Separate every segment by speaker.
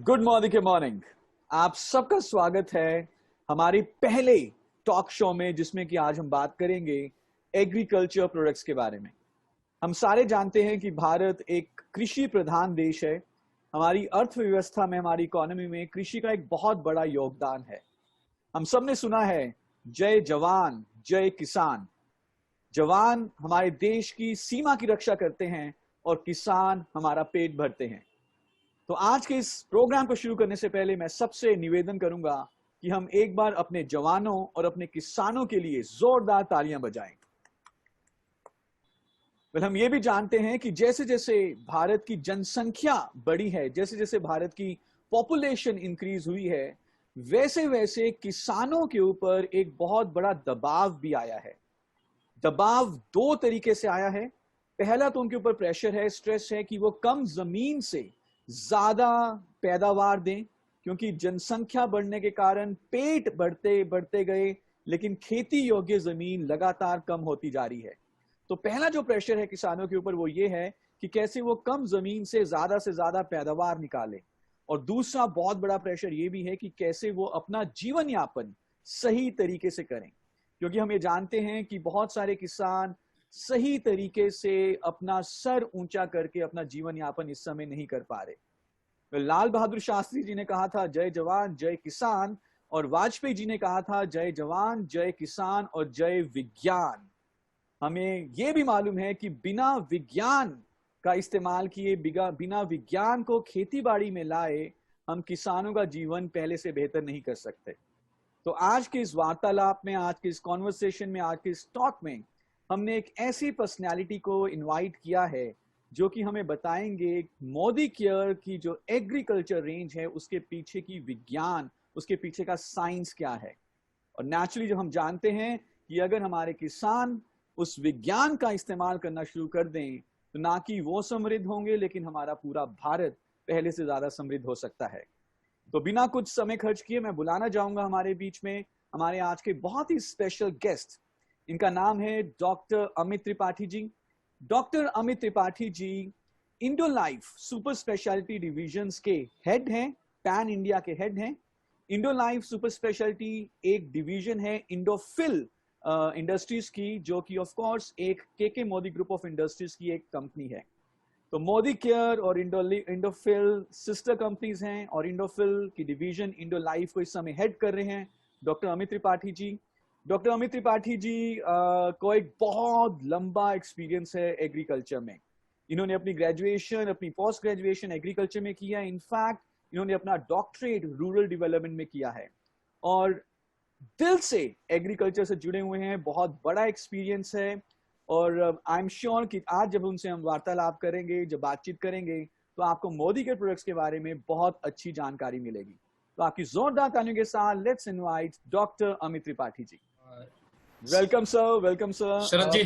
Speaker 1: Good morning के morning. आप सबका स्वागत है हमारे पहले टॉक शो में, जिसमें कि आज हम बात करेंगे एग्रीकल्चर प्रोडक्ट्स के बारे में। हम सारे जानते हैं कि भारत एक कृषि प्रधान देश है। हमारी अर्थव्यवस्था में, हमारी इकोनॉमी में कृषि का एक बहुत बड़ा योगदान है। हम सब ने सुना है जय जवान जय किसान। जवान हमारे देश की सीमा की रक्षा करते हैं और किसान हमारा पेट भरते हैं। तो आज के इस प्रोग्राम को शुरू करने से पहले मैं सबसे निवेदन करूंगा कि हम एक बार अपने जवानों और अपने किसानों के लिए जोरदार तालियां बजाएं। फिर हम ये भी जानते हैं कि जैसे जैसे भारत की जनसंख्या बढ़ी है, जैसे जैसे भारत की पॉपुलेशन इंक्रीज हुई है, वैसे वैसे किसानों के ऊपर एक बहुत बड़ा दबाव भी आया है। दबाव दो तरीके से आया है। पहला तो उनके ऊपर प्रेशर है, स्ट्रेस है कि वो कम जमीन से ज्यादा पैदावार दें, क्योंकि जनसंख्या बढ़ने के कारण पेट बढ़ते बढ़ते गए, लेकिन खेती योग्य जमीन लगातार कम होती जा रही है। तो पहला जो प्रेशर है किसानों के ऊपर वो ये है कि कैसे वो कम जमीन से ज्यादा पैदावार निकाले। और दूसरा बहुत बड़ा प्रेशर ये भी है कि कैसे वो अपना जीवन यापन सही तरीके से करें, क्योंकि हम ये जानते हैं कि बहुत सारे किसान सही तरीके से अपना सर ऊंचा करके अपना जीवन यापन इस समय नहीं कर पा रहे। लाल बहादुर शास्त्री जी ने कहा था जय जवान जय किसान, और वाजपेयी जी ने कहा था जय जवान जय किसान और जय विज्ञान। हमें यह भी मालूम है कि बिना विज्ञान का इस्तेमाल किए, बिना विज्ञान को खेती बाड़ी में लाए, हम किसानों का जीवन पहले से बेहतर नहीं कर सकते। तो आज के इस वार्तालाप में, आज के इस कॉन्वर्सेशन में, आज के इस टॉक में हमने एक ऐसी पर्सनालिटी को इनवाइट किया है जो कि हमें बताएंगे मोदी केयर की जो एग्रीकल्चर रेंज है उसके पीछे की विज्ञान, उसके पीछे का साइंस क्या है। और नेचुरली जब हम जानते हैं कि अगर हमारे किसान उस विज्ञान का इस्तेमाल करना शुरू कर दें तो ना कि वो समृद्ध होंगे, लेकिन हमारा पूरा भारत पहले से ज्यादा समृद्ध हो सकता है। तो बिना कुछ समय खर्च किए मैं बुलाना चाहूंगा हमारे बीच में हमारे आज के बहुत ही स्पेशल गेस्ट। इनका नाम है डॉक्टर अमित त्रिपाठी जी। डॉक्टर अमित त्रिपाठी जी इंडोलाइफ सुपर स्पेशलिटी डिविजन्स के हेड हैं, पैन इंडिया के हेड हैं। इंडोलाइफ सुपर स्पेशलिटी एक डिवीजन है इंडोफिल इंडस्ट्रीज की, जो कि ऑफ कोर्स एक के मोदी ग्रुप ऑफ इंडस्ट्रीज की एक कंपनी है। तो मोदी केयर और इंडोफिल सिस्टर कंपनीज हैं, और इंडोफिल की डिवीजन इंडोलाइफ को इस समय हेड कर रहे हैं डॉक्टर अमित त्रिपाठी जी। डॉक्टर अमित त्रिपाठी जी को एक बहुत लंबा एक्सपीरियंस है एग्रीकल्चर में। इन्होंने अपनी ग्रेजुएशन, अपनी पोस्ट ग्रेजुएशन एग्रीकल्चर में किया। इनफैक्ट इन्होंने अपना डॉक्टरेट रूरल डेवलपमेंट में किया है और दिल से एग्रीकल्चर से जुड़े हुए हैं। बहुत बड़ा एक्सपीरियंस है और आई एम श्योर कि आज जब उनसे हम वार्तालाप करेंगे, जब बातचीत करेंगे, तो आपको मोदी के प्रोडक्ट्स के बारे में बहुत अच्छी जानकारी मिलेगी। तो आपकी जोरदार तालियों के साथ let's invite doctor Amit Tripathi ji. Welcome sir, welcome sir.
Speaker 2: Sharad ji,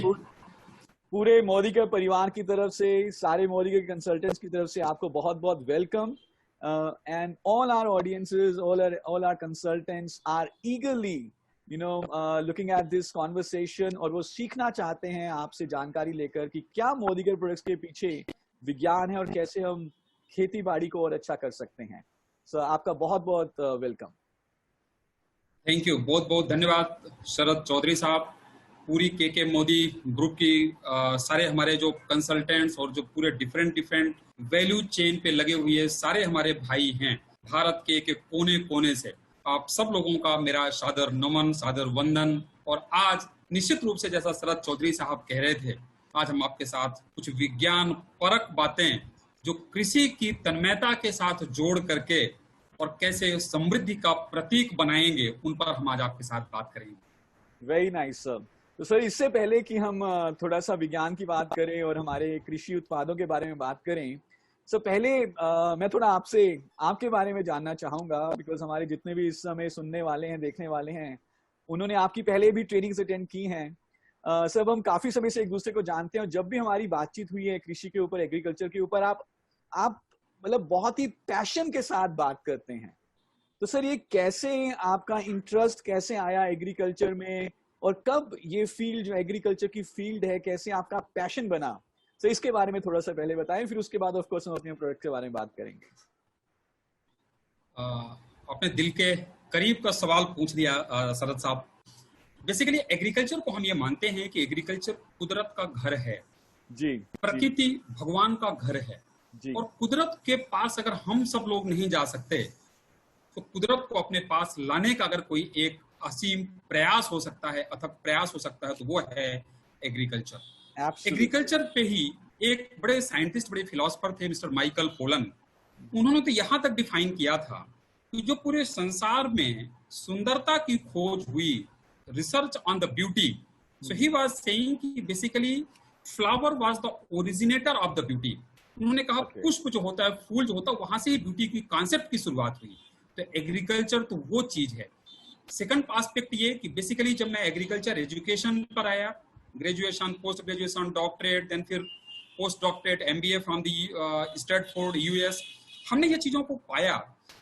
Speaker 1: पूरे मोदी के परिवार की तरफ से, सारे मोदी के कंसल्टेंट्स की तरफ से आपको बहुत बहुत welcome. And all our audiences, all our consultants are eagerly looking at this conversation, और वो सीखना चाहते हैं आपसे जानकारी लेकर कि क्या मोदी के प्रोडक्ट्स के पीछे विज्ञान है और कैसे हम खेती बाड़ी को और अच्छा कर सकते हैं। सर आपका बहुत बहुत वेलकम।
Speaker 2: थैंक यू, बहुत बहुत धन्यवाद शरद चौधरी साहब। पूरी के मोदी ग्रुप की सारे हमारे जो कंसल्टेंट्स और जो पूरे डिफरेंट वैल्यू चेन पे लगे हुए सारे हमारे भाई हैं भारत के एक कोने कोने से, आप सब लोगों का मेरा सादर नमन, सादर वंदन। और आज निश्चित रूप से जैसा शरद चौधरी साहब कह रहे थे, आज हम आपके साथ कुछ विज्ञान परक बातें जो कृषि की तन्मयता के साथ जोड़ करके और कैसे समृद्धि का प्रतीक बनाएंगे, उन पर हम आज आपके साथ बात करेंगे।
Speaker 1: Very nice sir. तो सर इससे पहले कि हम थोड़ा सा विज्ञान की बात करें और हमारे कृषि उत्पादों के बारे में बात करें, सर पहले मैं थोड़ा आपसे आपके बारे में जानना चाहूंगा, बिकॉज हमारे जितने भी इस समय सुनने वाले हैं, देखने वाले हैं, उन्होंने आपकी पहले भी ट्रेनिंग्स अटेंड की हैं। सब हम काफी समय से एक दूसरे को जानते हैं और जब भी हमारी बातचीत हुई है कृषि के ऊपर, एग्रीकल्चर के ऊपर, आप मतलब बहुत ही पैशन के साथ बात करते हैं। तो सर ये कैसे आपका इंटरेस्ट कैसे आया एग्रीकल्चर में, और कब ये फील्ड जो एग्रीकल्चर की फील्ड है कैसे आपका पैशन बना, तो इसके बारे में थोड़ा सा पहले बताएं, फिर उसके बाद ऑफ कोर्स हम अपने प्रोडक्ट के बारे में बात करेंगे।
Speaker 2: अपने दिल के करीब का सवाल पूछ दिया शरद साहब। बेसिकली एग्रीकल्चर को हम ये मानते हैं कि एग्रीकल्चर कुदरत का घर है,
Speaker 1: जी,
Speaker 2: प्रकृति भगवान का घर है,
Speaker 1: जी,
Speaker 2: और कुदरत के पास अगर हम सब लोग नहीं जा सकते तो कुदरत को अपने पास लाने का अगर कोई एक असीम प्रयास हो सकता है, अथक प्रयास हो सकता है, तो वो है एग्रीकल्चर।
Speaker 1: एब्सोल्युटली,
Speaker 2: एग्रीकल्चर पे ही एक बड़े साइंटिस्ट, बड़े फिलोसफर थे मिस्टर माइकल पोलन। उन्होंने तो यहां तक डिफाइन किया था कि जो पूरे संसार में सुंदरता की खोज हुई, research on the beauty, so he was saying कि basically flower was the originator of the beauty. उन्होंने कहा
Speaker 1: Okay.
Speaker 2: पुष्प जो होता है, फूल जो होता है, वहां से ही ब्यूटी की कॉन्सेप्ट की शुरुआत हुई। तो एग्रीकल्चर तो वो चीज है। सेकंड एस्पेक्ट ये कि बेसिकली जब मैं एग्रीकल्चर एजुकेशन पर आया, graduation, post graduation, doctorate, then फिर post doctorate MBA from the Stanford US, हमने ये चीजों को पाया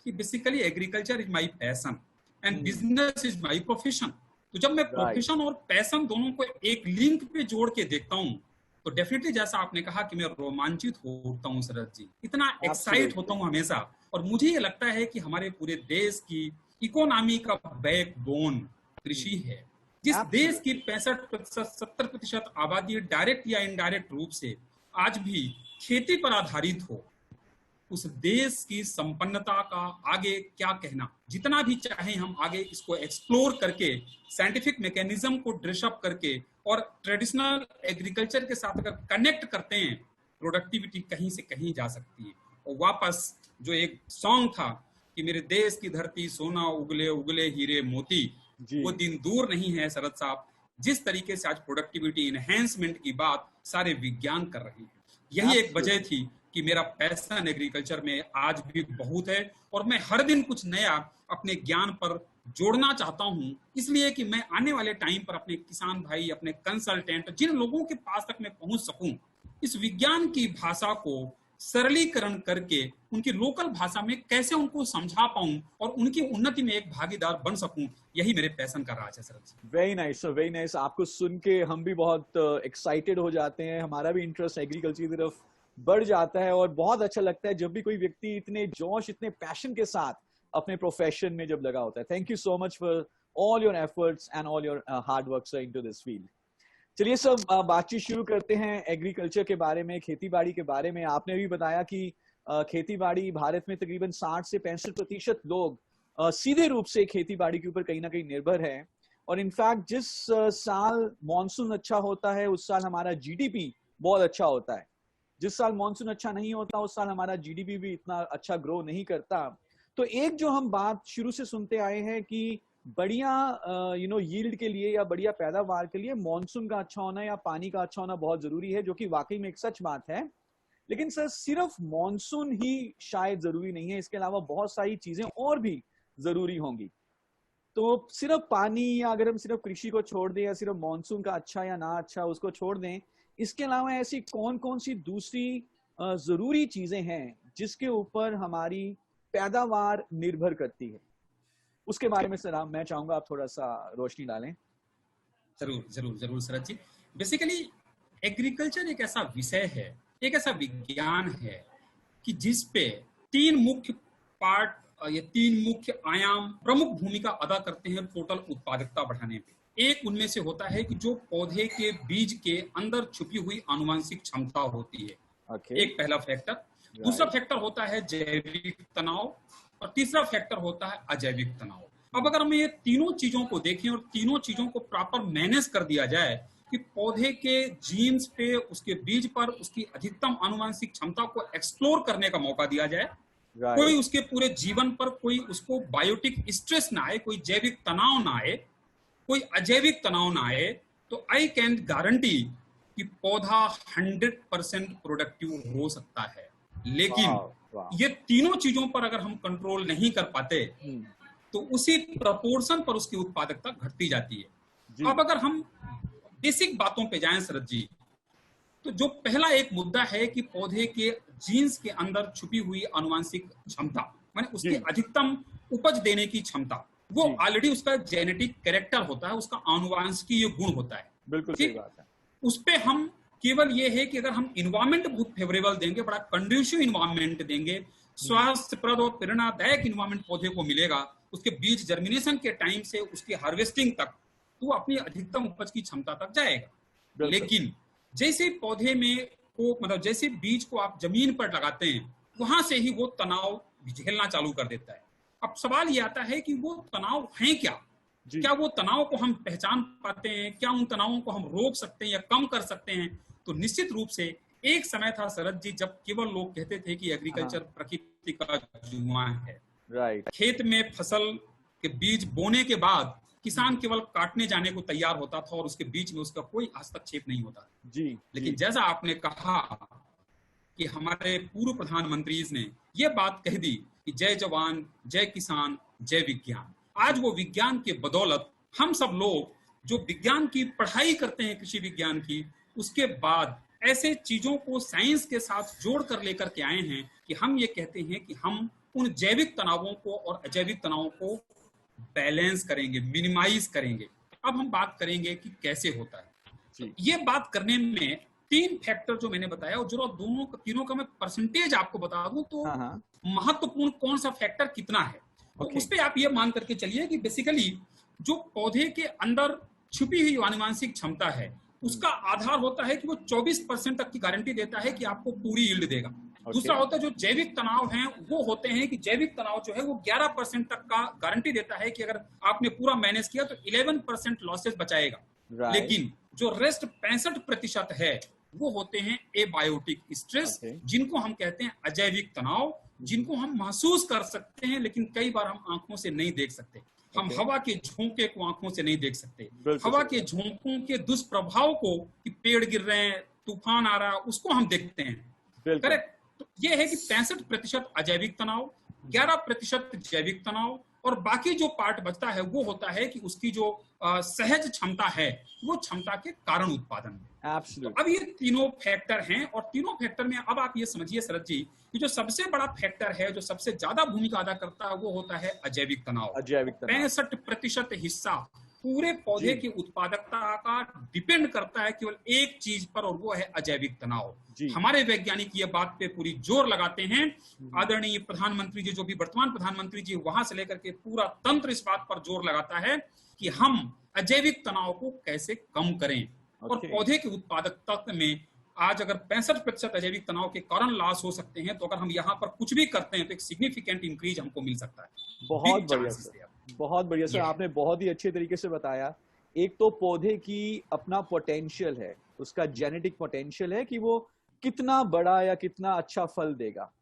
Speaker 2: कि basically agriculture is my passion and business is my profession. तो जब मैं प्रोफेशन और पैशन दोनों को एक लिंक पे जोड़ के देखता हूँ, तो डेफिनेटली जैसा आपने कहा कि मैं रोमांचित होता हूँ शरद जी, इतना एक्साइट होता हूँ हमेशा। और मुझे ये लगता है कि हमारे पूरे देश की इकोनॉमी का बैकबोन कृषि है। जिस देश की 65% 70% आबादी डायरेक्ट या इनडायरेक्ट रूप से आज भी खेती पर आधारित हो, उस देश की संपन्नता का आगे क्या कहना। जितना भी चाहे हम आगे इसको एक्सप्लोर करके, साइंटिफिक मैकेनिज्म को ड्रेसअप करके और ट्रेडिशनल एग्रीकल्चर के साथ अगर कनेक्ट करते हैं, प्रोडक्टिविटी कहीं से कहीं जा सकती है। और वापस जो एक सॉन्ग था कि मेरे देश की धरती सोना उगले उगले हीरे मोती, वो दिन दूर नहीं है शरद साहब, जिस तरीके से आज प्रोडक्टिविटी इनहेंसमेंट की बात सारे विज्ञान कर रहे हैं। यही एक वजह थी कि मेरा पैशन एग्रीकल्चर में आज भी बहुत है, और मैं हर दिन कुछ नया अपने ज्ञान पर जोड़ना चाहता हूं, इसलिए कि मैं आने वाले टाइम पर अपने किसान भाई, अपने कंसल्टेंट, जिन लोगों के पास तक मैं पहुंच सकूं, इस विज्ञान की भाषा को सरलीकरण करके उनकी लोकल भाषा में कैसे उनको समझा पाऊं और उनकी उन्नति में एक भागीदार बन सकूं, यही मेरे पैशन का राज है sir.
Speaker 1: Very nice, very nice. आपको सुन के हम भी बहुत एक्साइटेड हो जाते हैं, हमारा भी इंटरेस्ट एग्रीकल्चर की तरफ बढ़ जाता है, और बहुत अच्छा लगता है जब भी कोई व्यक्ति इतने जोश, इतने पैशन के साथ अपने प्रोफेशन में जब लगा होता है। Thank you so much for all your efforts and all your hard work sir into this field. चलिए सब बातचीत शुरू करते हैं एग्रीकल्चर के बारे में, खेती बाड़ी के बारे में। आपने भी बताया कि खेती बाड़ी भारत में तकरीबन 60 से 65% लोग सीधे रूप से खेती बाड़ी के ऊपर कहीं ना कहीं निर्भर है। और इनफैक्ट जिस साल मॉनसून अच्छा होता है उस साल हमारा जीडीपी बहुत अच्छा होता है। जिस साल मॉनसून अच्छा नहीं होता उस साल हमारा जीडीपी भी इतना अच्छा ग्रो नहीं करता। तो एक जो हम बात शुरू से सुनते आए हैं कि बढ़िया यील्ड के लिए या बढ़िया पैदावार के लिए मॉनसून का अच्छा होना या पानी का अच्छा होना बहुत जरूरी है, जो कि वाकई में एक सच बात है। लेकिन सर सिर्फ मॉनसून ही शायद जरूरी नहीं है, इसके अलावा बहुत सारी चीजें और भी जरूरी होंगी। तो सिर्फ पानी, या अगर हम सिर्फ कृषि को छोड़ दें, या सिर्फ मॉनसून का अच्छा या ना अच्छा उसको छोड़ दें, इसके अलावा ऐसी कौन कौन सी दूसरी जरूरी चीजें हैं जिसके ऊपर हमारी पैदावार निर्भर करती है, उसके बारे में सर मैं चाहूंगा आप थोड़ा सा रोशनी डालें।
Speaker 2: जरूर जरूर जरूर शरद जी। बेसिकली एग्रीकल्चर एक ऐसा विषय है, एक ऐसा विज्ञान है कि जिस पे तीन मुख्य पार्ट या तीन मुख्य आयाम प्रमुख भूमिका अदा करते हैं टोटल उत्पादकता बढ़ाने पे। एक उनमें से होता है कि जो पौधे के बीज के अंदर छुपी हुई आनुवंशिक क्षमता होती है, एक पहला फैक्टर। दूसरा फैक्टर होता है जैविक तनाव, और तीसरा फैक्टर होता है अजैविक तनाव। अब अगर हम ये तीनों चीजों को देखें और तीनों चीजों को प्रॉपर मैनेज कर दिया जाए कि पौधे के जीन्स पे, उसके बीज पर उसकी अधिकतम आनुवंशिक क्षमता को एक्सप्लोर करने का मौका दिया जाए, कोई उसके पूरे जीवन पर कोई उसको बायोटिक स्ट्रेस ना आए, कोई जैविक तनाव ना आए, कोई अजैविक तनाव ना आए, तो आई कैन गारंटी कि पौधा 100% प्रोडक्टिव हो सकता है। लेकिन ये तीनों चीजों पर अगर हम कंट्रोल नहीं कर पाते तो उसी प्रपोर्शन पर उसकी उत्पादकता घटती जाती है। अब अगर हम बेसिक बातों पे जाएं शरद जी, तो जो पहला एक मुद्दा है कि पौधे के जीन्स के अंदर छुपी हुई आनुवंशिक क्षमता, माने उसकी अधिकतम उपज देने की क्षमता, वो ऑलरेडी उसका जेनेटिक कैरेक्टर होता है, उसका आनुवंशिकीय गुण होता है।
Speaker 1: बिल्कुल सही बात है।
Speaker 2: उस पे हम केवल ये है कि अगर हम इन्वायरमेंट बहुत फेवरेबल देंगे, बड़ा कंड्यूसिव इन्वायरमेंट देंगे, स्वास्थ्यप्रद और प्रेरणादायक इन्वायरमेंट पौधे को मिलेगा, उसके बीज जर्मिनेशन के टाइम से उसकी हार्वेस्टिंग तक, तो अपनी अधिकतम उपज की क्षमता तक जाएगा। लेकिन जैसे पौधे में को मतलब जैसे बीज को आप जमीन पर लगाते हैं, वहां से ही वो तनाव झेलना चालू कर देता है। अब सवाल ये आता है कि वो तनाव है क्या? क्या वो तनाव को हम पहचान पाते हैं? क्या उन तनावों को हम रोक सकते हैं या कम कर सकते हैं? तो निश्चित रूप से एक समय था शरद जी जब केवल लोग कहते थे कि एग्रीकल्चर प्रकृति का जुआ है।
Speaker 1: राइट।
Speaker 2: खेत में फसल के बीज बोने के बाद किसान केवल काटने जाने को तैयार होता था और उसके बीच में उसका कोई हस्तक्षेप नहीं होता
Speaker 1: जी।
Speaker 2: लेकिन जैसा आपने कहा कि हमारे पूर्व प्रधानमंत्री ने ये बात कह दी कि जय जवान, जय किसान, जय विज्ञान। आज वो विज्ञान के बदौलत हम सब लोग जो विज्ञान की पढ़ाई करते हैं, कृषि विज्ञान की, उसके बाद ऐसे चीजों को साइंस के साथ जोड़ कर लेकर के आए हैं कि हम ये कहते हैं कि हम उन जैविक तनावों को और अजैविक तनावों को बैलेंस करेंगे, मिनिमाइज करेंगे। अब हम बात करेंगे कि कैसे होता है। तो ये बात करने में 3 फैक्टर जो मैंने बताया, और जो तीनों का मैं परसेंटेज आपको बता दूं तो महत्वपूर्ण कौन सा फैक्टर कितना है, तो उस पर आप ये मान करके चलिए कि बेसिकली जो पौधे के अंदर छुपी हुई आनुवांशिक क्षमता है, उसका आधार होता है कि वो 24% तक की गारंटी देता है कि आपको पूरी यील्ड देगा। दूसरा होता है जो जैविक तनाव हैं, वो होते हैं कि जैविक तनाव जो है वो 11% तक का गारंटी देता है कि अगर आपने पूरा मैनेज किया तो 11% लॉसेस बचाएगा। लेकिन जो रेस्ट 65% है वो होते हैं एबायोटिक स्ट्रेस, जिनको हम कहते हैं अजैविक तनाव, जिनको हम महसूस कर सकते हैं लेकिन कई बार हम आंखों से नहीं देख सकते। हम हवा के झोंके को आंखों से नहीं देख सकते, हवा के झोंकों के दुष्प्रभाव को, कि पेड़ गिर रहे हैं, तूफान आ रहा है, उसको हम देखते हैं। करेक्ट। तो ये है कि 65% अजैविक तनाव, 11% जैविक तनाव, और बाकी जो पार्ट बचता है वो होता है कि उसकी जो सहज क्षमता है, वो क्षमता के कारण उत्पादन है। तो अब ये तीनों फैक्टर हैं, और तीनों फैक्टर में अब आप ये समझिए शरद जी कि जो सबसे बड़ा फैक्टर है, जो सबसे ज्यादा भूमिका अदा करता है, वो होता है अजैविक तनाव। 65% हिस्सा पूरे पौधे की उत्पादकता का डिपेंड करता है केवल एक चीज पर, और वो है अजैविक तनाव। हमारे वैज्ञानिक ये बात पे पूरी जोर लगाते हैं। आदरणीय प्रधानमंत्री जी, जो भी वर्तमान प्रधानमंत्री जी, वहां से लेकर के पूरा तंत्र इस बात पर जोर लगाता है कि हम अजैविक तनाव को कैसे कम करें। और पौधे के उत्पादकता में आज अगर 65% अजैविक तनाव के कारण लॉस हो सकते हैं, तो अगर हम यहाँ पर कुछ भी करते हैं तो एक सिग्निफिकेंट इंक्रीज हमको मिल सकता है।
Speaker 1: बहुत बढ़िया सर, बहुत बढ़िया सर, आपने बहुत ही अच्छे तरीके से बताया। एक तो पौधे की अपना पोटेंशियल है, उसका जेनेटिक पोटेंशियल है कि वो कितना बड़ा या कितना अच्छा फल देगा,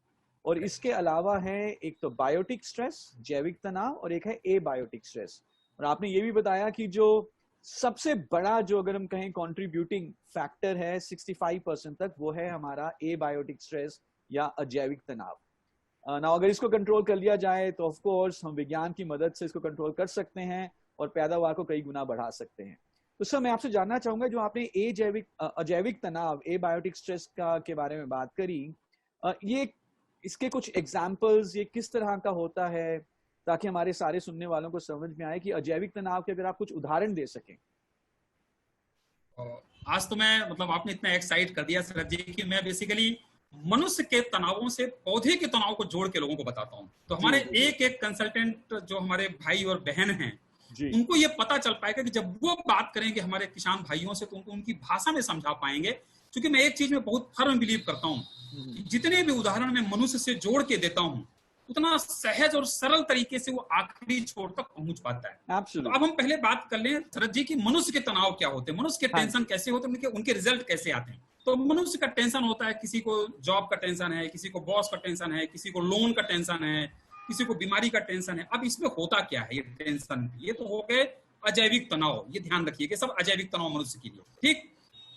Speaker 1: और इसके अलावा है एक तो बायोटिक स्ट्रेस, जैविक तनाव, और एक है एबायोटिक स्ट्रेस। और आपने ये भी बताया कि जो सबसे बड़ा जो अगर हम कहें कंट्रीब्यूटिंग फैक्टर है 65% तक, वो है हमारा एबायोटिक स्ट्रेस या अजैविक तनाव। ना अगर इसको कंट्रोल कर लिया जाए तो ऑफ कोर्स हम विज्ञान की मदद से इसको कंट्रोल कर सकते हैं और पैदावार को कई गुना बढ़ा सकते हैं। तो सर मैं आपसे जानना चाहूंगा, जो आपने अजैविक तनाव, एबायोटिक स्ट्रेस के बारे में बात करी, ये इसके कुछ एग्जाम्पल्स, ये किस तरह का होता है, ताकि हमारे सारे सुनने वालों को समझ में आए कि अजैविक तनाव के अगर आप कुछ उदाहरण दे सकें।
Speaker 2: आज तो मैं आपने इतना एक्साइट कर दिया शरद जी कि मैं बेसिकली मनुष्य के तनावों से पौधे के तनाव को जोड़ के लोगों को बताता हूँ। तो हमारे एक कंसल्टेंट जो हमारे भाई और बहन हैं, उनको ये पता चल पाएगा कि जब वो बात करेंगे हमारे किसान भाइयों से, तो उनको उनकी भाषा में समझा पाएंगे। क्योंकि मैं एक चीज में बहुत फर्म बिलीव करता हूँ, जितने भी उदाहरण मैं मनुष्य से जोड़ के देता हूँ, उतना सहज और सरल तरीके से वो आखिरी छोर तक पहुंच पाता है। तो अब हम पहले बात कर लें शरद जी की मनुष्य के तनाव क्या होते हैं, मनुष्य के टेंशन कैसे होते हैं, उनके रिजल्ट कैसे आते हैं। तो मनुष्य का टेंशन होता है, किसी को जॉब का टेंशन है, किसी को बॉस का टेंशन है, किसी को लोन का टेंशन है, किसी को बीमारी का टेंशन है। अब इसमें होता क्या है, ये टेंशन, ये तो हो गए अजैविक तनाव। ये ध्यान रखिए कि सब अजैविक तनाव मनुष्य के लिए, ठीक।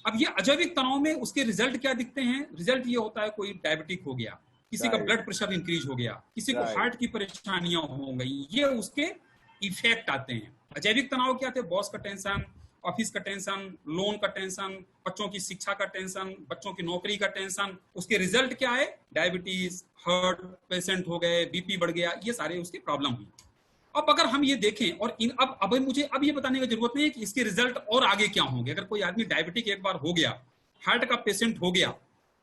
Speaker 2: अब ये अजैविक तनाव में उसके रिजल्ट क्या दिखते हैं? रिजल्ट ये होता है, कोई डायबिटिक हो गया, किसी का ब्लड प्रेशर इंक्रीज हो गया, किसी को हार्ट की परेशानियां हो गई, ये उसके इफेक्ट आते हैं। अजैविक तनाव क्या थे? बॉस का टेंशन, ऑफिस का टेंशन, लोन का टेंशन, बच्चों की शिक्षा का टेंशन, बच्चों की नौकरी का टेंशन। उसके रिजल्ट क्या है? डायबिटीज, हार्ट पेशेंट हो गए, बीपी बढ़ गया, ये सारे उसकी प्रॉब्लम हुई। अब अगर हम ये देखें, और अब मुझे अब ये बताने की जरूरत नहीं है कि इसके रिजल्ट और आगे क्या होंगे। अगर कोई आदमी डायबिटिक एक बार हो गया हार्ट का पेशेंट हो गया,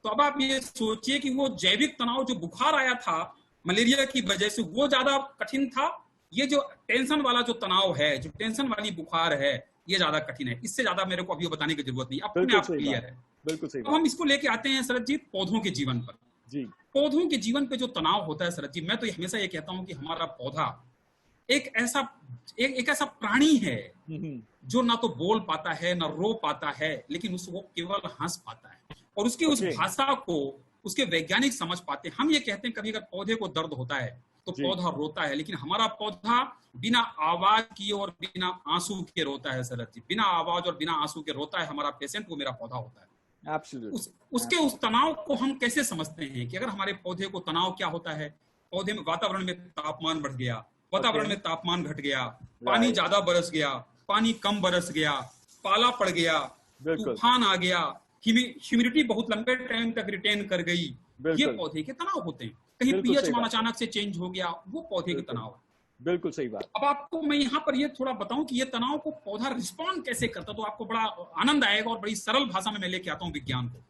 Speaker 2: तो अब आप ये सोचिए कि वो जैविक तनाव जो बुखार आया था मलेरिया की वजह से, वो ज्यादा कठिन था, ये जो टेंशन वाला जो तनाव है, जो टेंशन वाली बुखार है, ये ज्यादा कठिन है। इससे ज्यादा मेरे को अभी बताने की जरूरत नहीं, अपने
Speaker 1: बिल्कुल
Speaker 2: आप
Speaker 1: सही
Speaker 2: क्लियर
Speaker 1: बात,
Speaker 2: है।
Speaker 1: बिल्कुल सही
Speaker 2: अब
Speaker 1: बात।
Speaker 2: हम इसको लेके आते हैं शरद जी पौधों के जीवन पर।
Speaker 1: जी।
Speaker 2: पौधों के जीवन पे जो तनाव होता है शरद जी, मैं तो हमेशा ये कहता हूं कि हमारा पौधा एक ऐसा एक ऐसा प्राणी है
Speaker 1: हम्म।
Speaker 2: जो ना तो बोल पाता है ना रो पाता है, लेकिन वो केवल हंस पाता है, और उसकी उस
Speaker 1: ओके।
Speaker 2: भाषा को उसके वैज्ञानिक समझ पाते हैं। हम ये कहते हैं कभी अगर पौधे को दर्द होता है तो
Speaker 1: जी।
Speaker 2: पौधा रोता है, लेकिन हमारा पौधा बिना आवाज किए और बिना आंसू के रोता है शरद जी, बिना आवाज और बिना आंसू के रोता है हमारा पेशेंट, वो मेरा पौधा होता है। उसके उस तनाव को हम कैसे समझते हैं कि अगर हमारे पौधे को तनाव क्या होता है, पौधे में वातावरण में तापमान बढ़ गया, वातावरण में तापमान घट गया, पानी ज्यादा बरस गया, पानी कम बरस गया, पाला पड़ गया, तूफान आ गया, ह्यूमिडिटी बहुत लंबे टाइम तक रिटेन कर गई, ये पौधे के तनाव होते हैं। कहीं पीएच मान अचानक से चेंज हो गया, वो पौधे के तनाव है।
Speaker 1: बिल्कुल सही बात।
Speaker 2: अब आपको मैं यहाँ पर ये थोड़ा बताऊं कि ये तनाव को पौधा रिस्पॉन्ड कैसे करता, तो आपको बड़ा आनंद आएगा और बड़ी सरल भाषा में मैं लेके आता हूँ विज्ञान को।